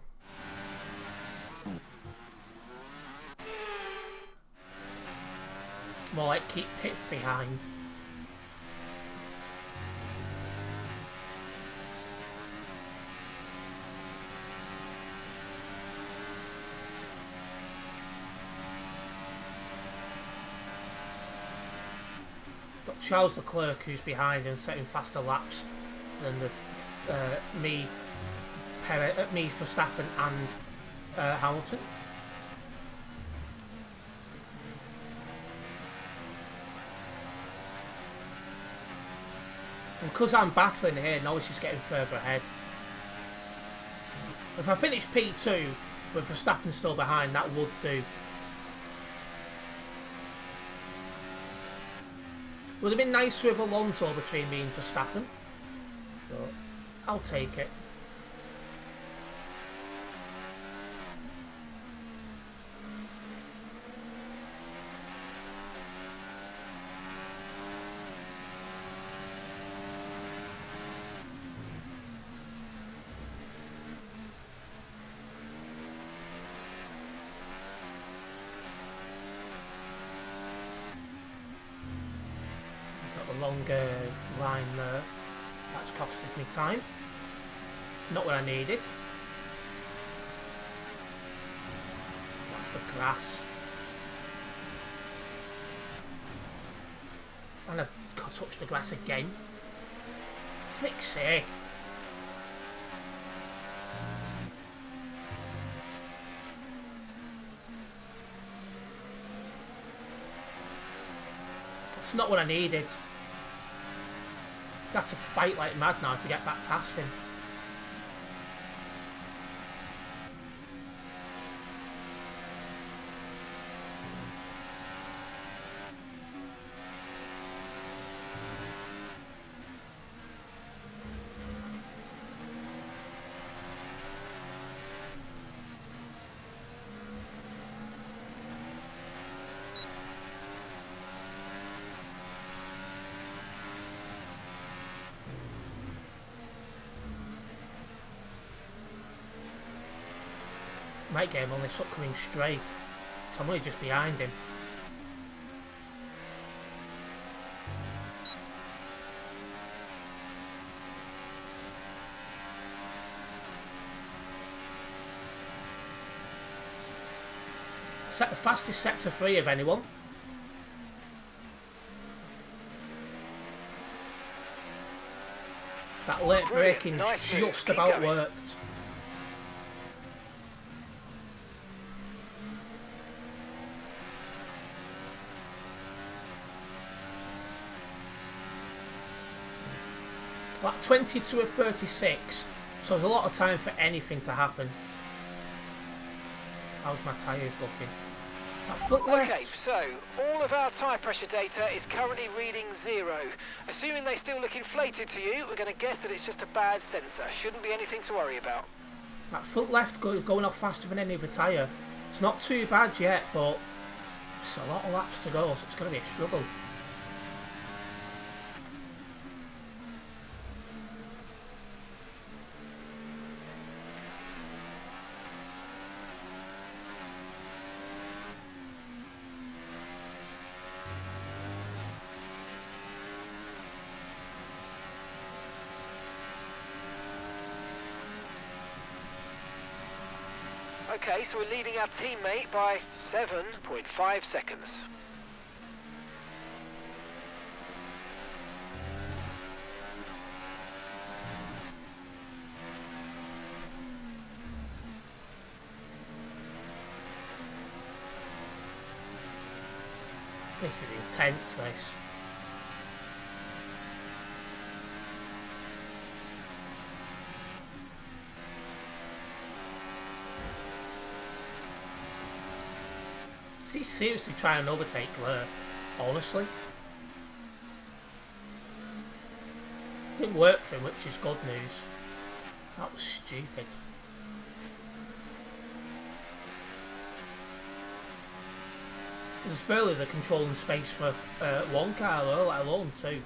More like keep Pit behind. Got Charles Leclerc who's behind and setting faster laps than me, Verstappen and Hamilton. And because I'm battling here, Norris is getting further ahead. If I finish P2 with Verstappen still behind, that would do. Would have been nice with Alonso between me and Verstappen, but I'll take it. Longer line there. That's costed me time. Not what I needed. That's the grass. And I've touched the grass again. Frick's sake. That's not what I needed. I have to fight like mad now to get back past him. My game only stuck coming straight, so I'm only just behind him. Set the fastest sector free of anyone. That late braking just about worked. Like 20 to a 36, so there's a lot of time for anything to happen. How's my tyres looking? That foot left. Okay, so all of our tyre pressure data is currently reading 0. Assuming they still look inflated to you, we're going to guess that it's just a bad sensor. Shouldn't be anything to worry about. That foot left going off faster than any other tyre. It's not too bad yet, but it's a lot of laps to go, so it's going to be a struggle. Okay, so we're leading our teammate by 7.5 seconds. This is intense, this. Is he seriously trying to overtake Claire? Honestly? Didn't work for him, which is good news. That was stupid. There's barely the controlling space for one car though, let alone two.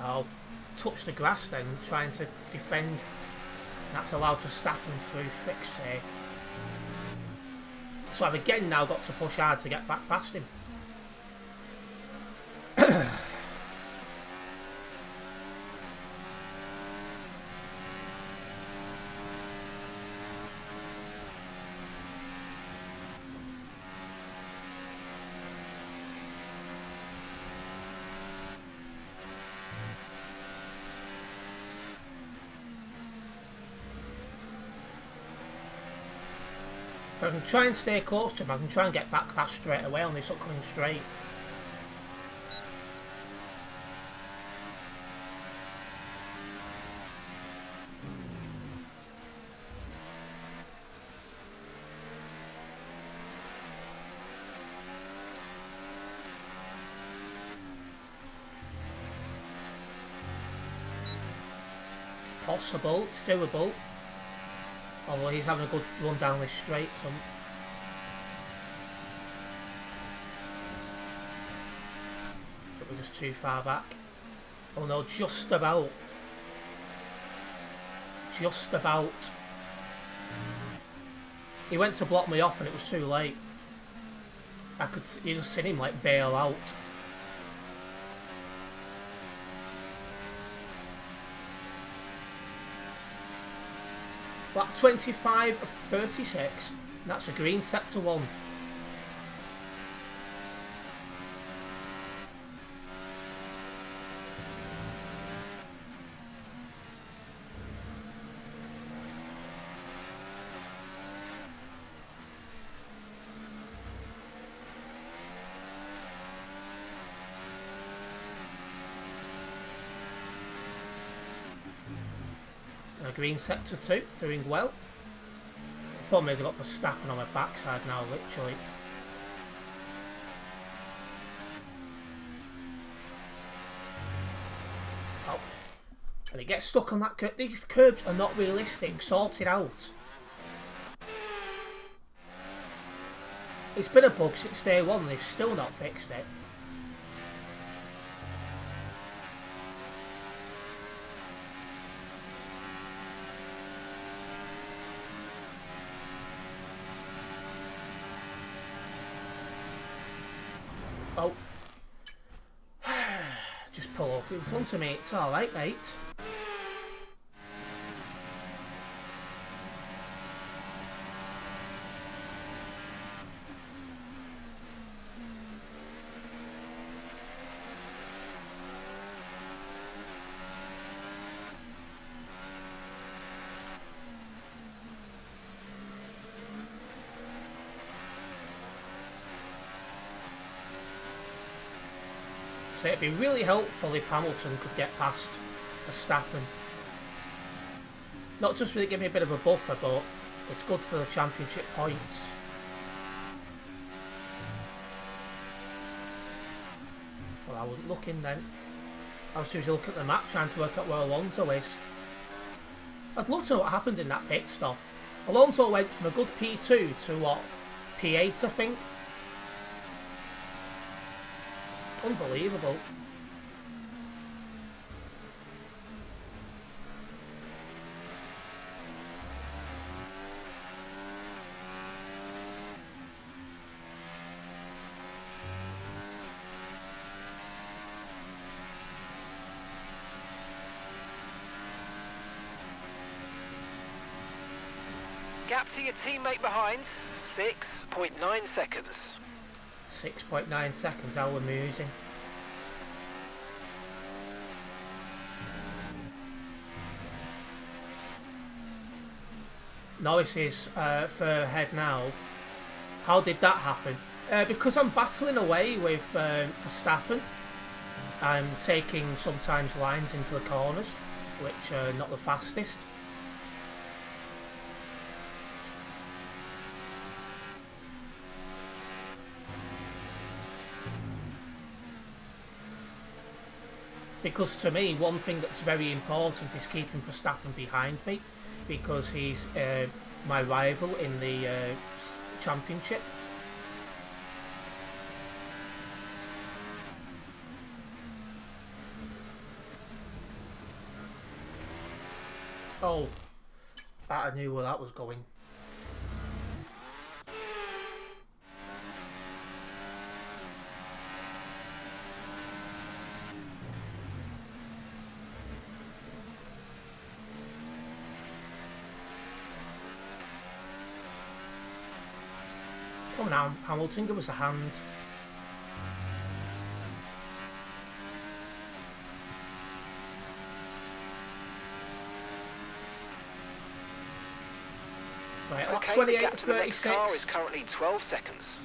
I'll touch the grass then, trying to defend. That's allowed to stack him through, frick's sake. So I've again now got to push hard to get back past him. If I can try and stay close to him, I can try and get back past straight away on this upcoming straight. It's possible, it's doable. Although he's having a good run down this straight, some. But we're just too far back. Oh no, just about. Just about. He went to block me off and it was too late. You just seen him like bail out. Lap 25 of 36. That's a green sector 1. Green sector 2, doing well. The problem is I've got Verstappen on my backside now, literally. Oh. And it gets stuck on that curb. These curbs are not realistic, sorted out. It's been a bug since day one, they've still not fixed it. Oh. Just pull up in front of me, it's alright, mate. So it'd be really helpful if Hamilton could get past Verstappen. Not just really give me a bit of a buffer, but it's good for the championship points. Well, I wasn't looking then. I was too busy looking at the map, trying to work out where Alonso is. I'd love to know what happened in that pit stop. Alonso went from a good P2 to what? P8, I think. Unbelievable. Gap to your teammate behind, 6.9 seconds. 6.9 seconds, how amusing. Norris is further ahead now. How did that happen? Because I'm battling away with Verstappen. I'm taking sometimes lines into the corners, which are not the fastest. Because to me, one thing that's very important is keeping Verstappen behind me, because he's my rival in the championship. Oh, I knew where that was going. Come on now, Hamilton, give us a hand. Right, Okay, 28 the gap to the next 36. car is currently 12 seconds.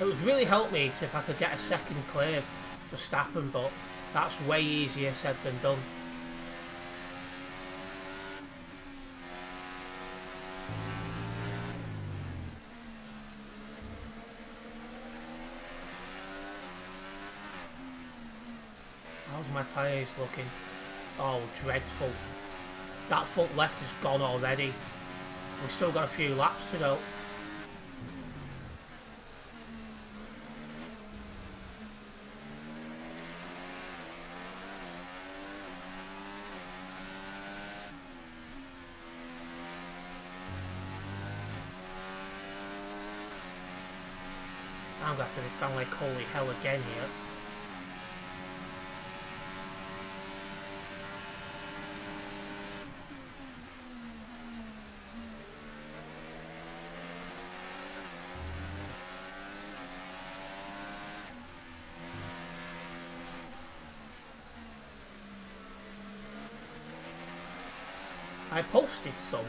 It would really help me if I could get a second clear for Verstappen, but That's way easier said than done. How's my tyres looking? Oh, dreadful. That front left is gone already. We've still got a few laps to go. I'm going to defend like holy hell again here. I posted some.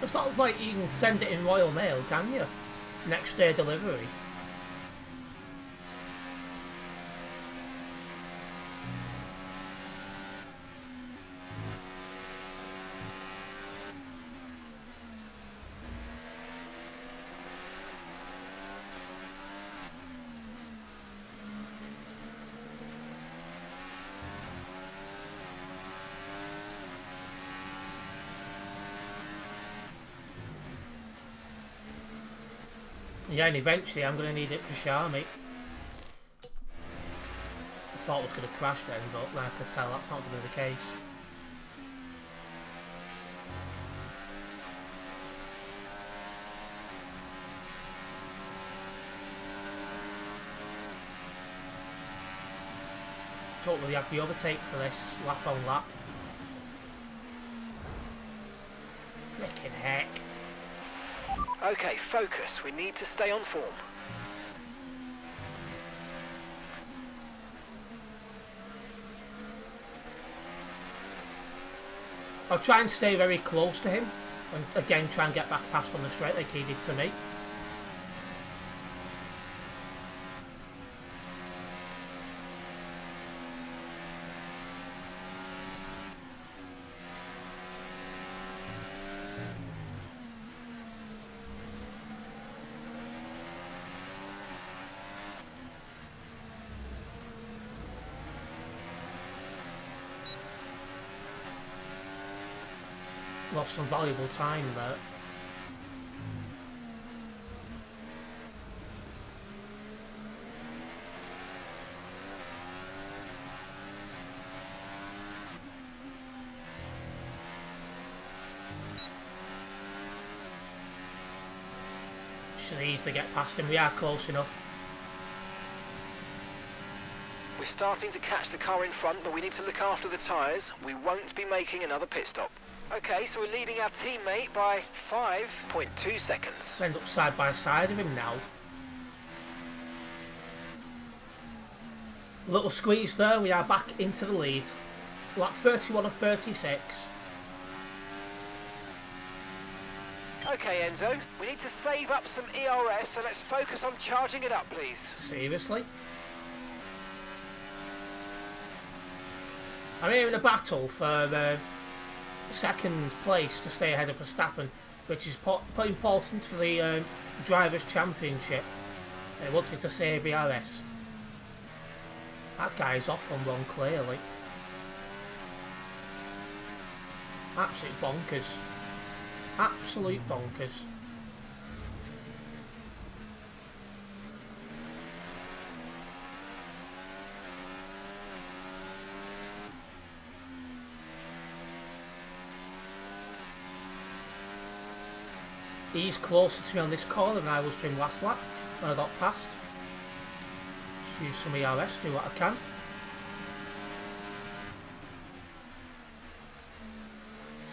It's not like you can send it in Royal Mail, can you? Next day delivery. Yeah, and eventually I'm going to need it for Charmy. I thought it was going to crash then, but like I could tell that's not going to be the case. Don't really have the overtake for this lap on lap. Frickin' heck. Okay, focus. We need to stay on form. I'll try and stay very close to him. And again, try and get back past on the straight like he did to me. Lost some valuable time there. Should easily get past him. We are close enough. We're starting to catch the car in front, but we need to look after the tyres. We won't be making another pit stop. Okay, so we're leading our teammate by 5.2 seconds. We'll end up side by side of him now. Little squeeze there, we are back into the lead. Lap 31 of 36. Okay, Enzo, we need to save up some ERS, so let's focus on charging it up, please. Seriously? I'm here in a battle for second place to stay ahead of Verstappen, which is important for the Drivers' Championship. It wants me to save ERS. That guy's off on one clearly. Absolute bonkers. Absolute bonkers. He's closer to me on this corner than I was to him last lap when I got past. Just use some ERS, do what I can.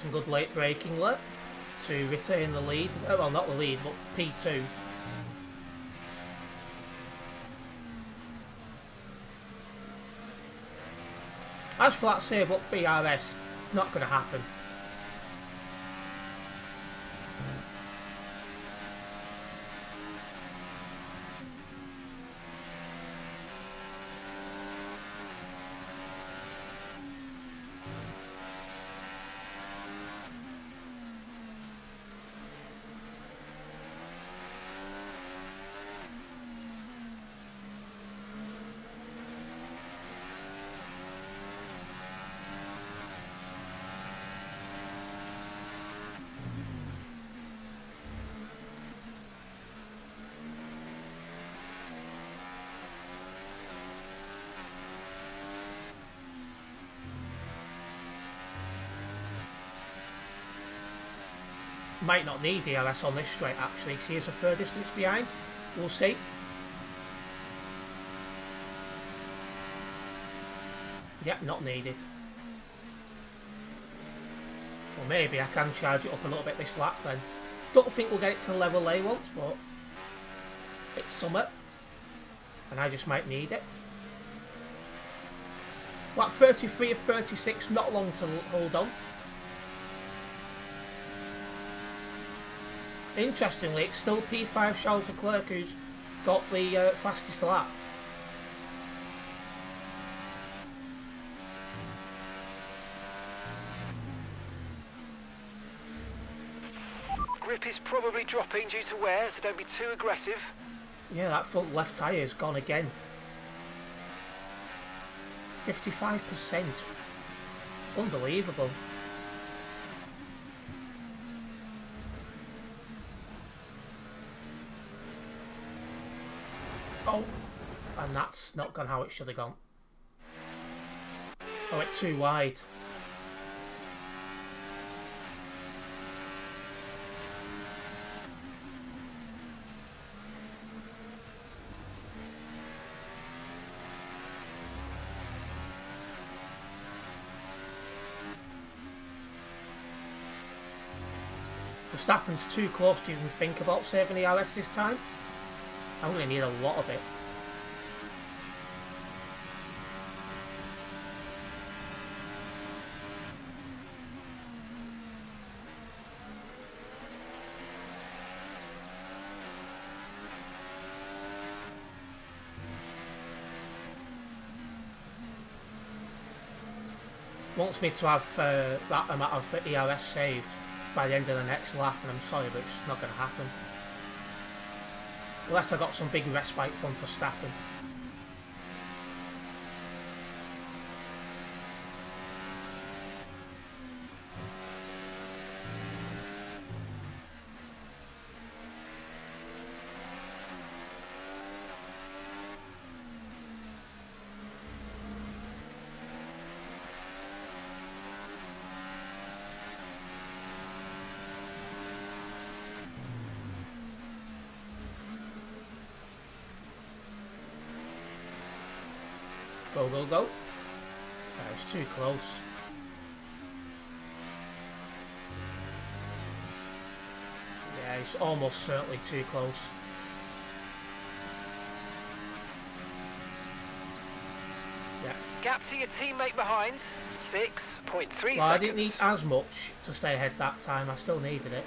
Some good late braking there to retain the lead. Well, not the lead, but P2. As for that save up BRS, not going to happen. Might not need DRS on this straight actually. See, it's a third distance behind. We'll see. Yep, not needed. Well, maybe I can charge it up a little bit this lap then. Don't think we'll get it to the level they want, but it's summer, and I just might need it. Lap 33 of 36, not long to hold on. Interestingly, it's still P5 Charles Leclerc who's got the fastest lap. Grip is probably dropping due to wear, so don't be too aggressive. Yeah, that front left tyre is gone again. 55%. Unbelievable. Oh, and that's not gone how it should have gone. Oh, it's too wide. Verstappen's too close to even think about saving the RS this time. I'm going to need a lot of it. Wants me to have that amount of ERS saved by the end of the next lap, and I'm sorry, but it's just not going to happen. Unless I got some big respite from Verstappen. Go, go, go. It's too close. Yeah, it's almost certainly too close. Yeah. Gap to your teammate behind, 6.3 seconds. Well, I didn't need as much to stay ahead that time. I still needed it.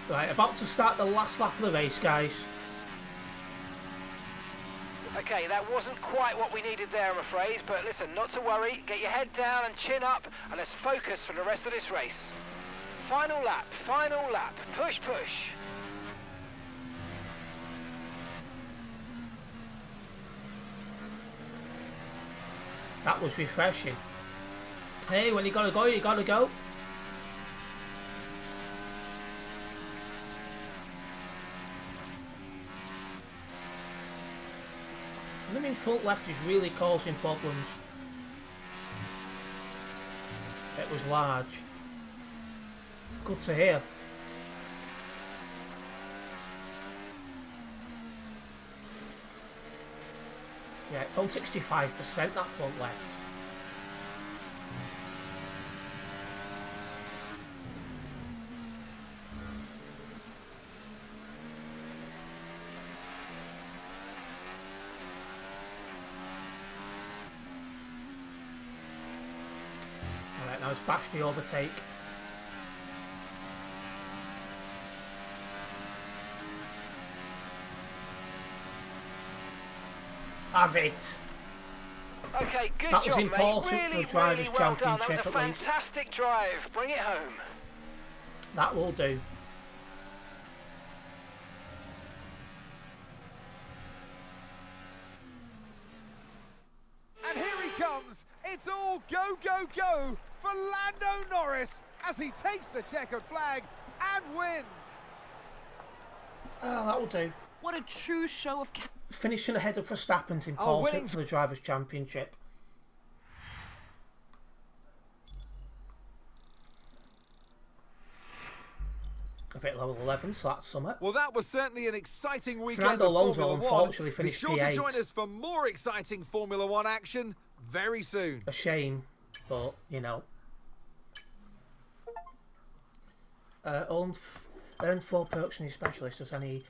Right, about to start the last lap of the race, guys. Okay, that wasn't quite what we needed there, I'm afraid, but listen, not to worry. Get your head down and chin up, and let's focus for the rest of this race. Final lap, push, push. That was refreshing. Hey, when you gotta go, you gotta go. I mean, front left is really causing problems. It was large. Good to hear. Yeah, it's on 65%, that front left. Now it's bash the overtake. Have it. Okay, good That was job, important mate. for Really, the Drivers' really well done. That Championship, was a at least. fantastic drive. Bring it home. That will do. And here he comes. It's all go, go, go for Lando Norris as he takes the checkered flag and wins. Oh, that will do. What a true show of... Finishing ahead of Verstappen's in Oh, pole winning for the Drivers' Championship. A bit lower 11, so that's summer. Well, that was certainly an exciting weekend Fernando of Alonso Formula unfortunately 1. Be finished sure to P8. join us for more exciting Formula 1 action very soon. A shame, but, you know. Earned 4 perks from your specialist as any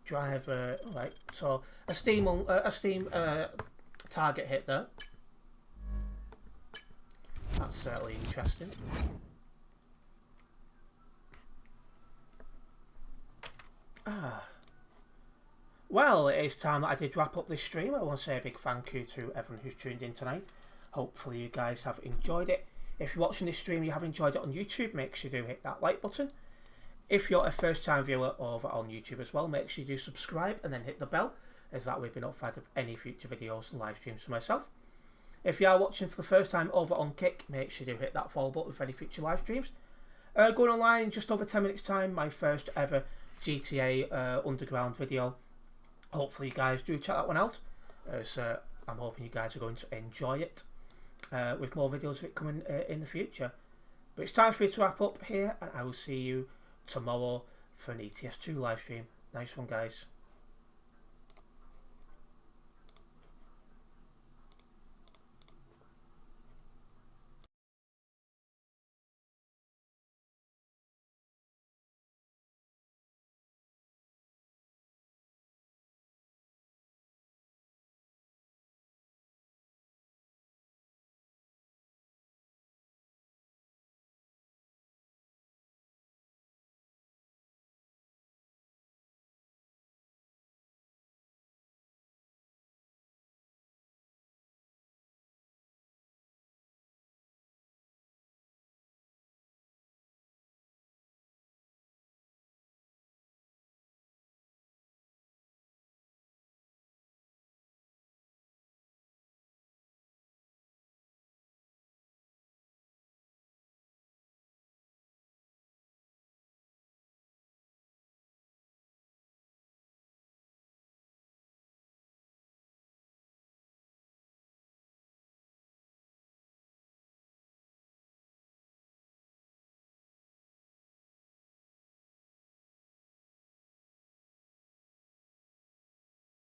driver. Right, so a steam target hit there. That's certainly interesting. Well, it is time that I did wrap up this stream. I want to say a big thank you to everyone who's tuned in tonight. Hopefully you guys have enjoyed it. If you're watching this stream and you have enjoyed it on YouTube, make sure you do hit that like button. If you're a first time viewer over on YouTube as well, make sure you do subscribe and then hit the bell, as that way you'll be notified of any future videos and live streams for myself. If you are watching for the first time over on Kick, make sure you do hit that follow button for any future live streams. Going online in just over 10 minutes time, my first ever GTA Underground video. Hopefully you guys do check that one out, as I'm hoping you guys are going to enjoy it, with more videos of it coming in the future. But it's time for me to wrap up here, and I will see you tomorrow for an ETS2 live stream. Nice one, guys.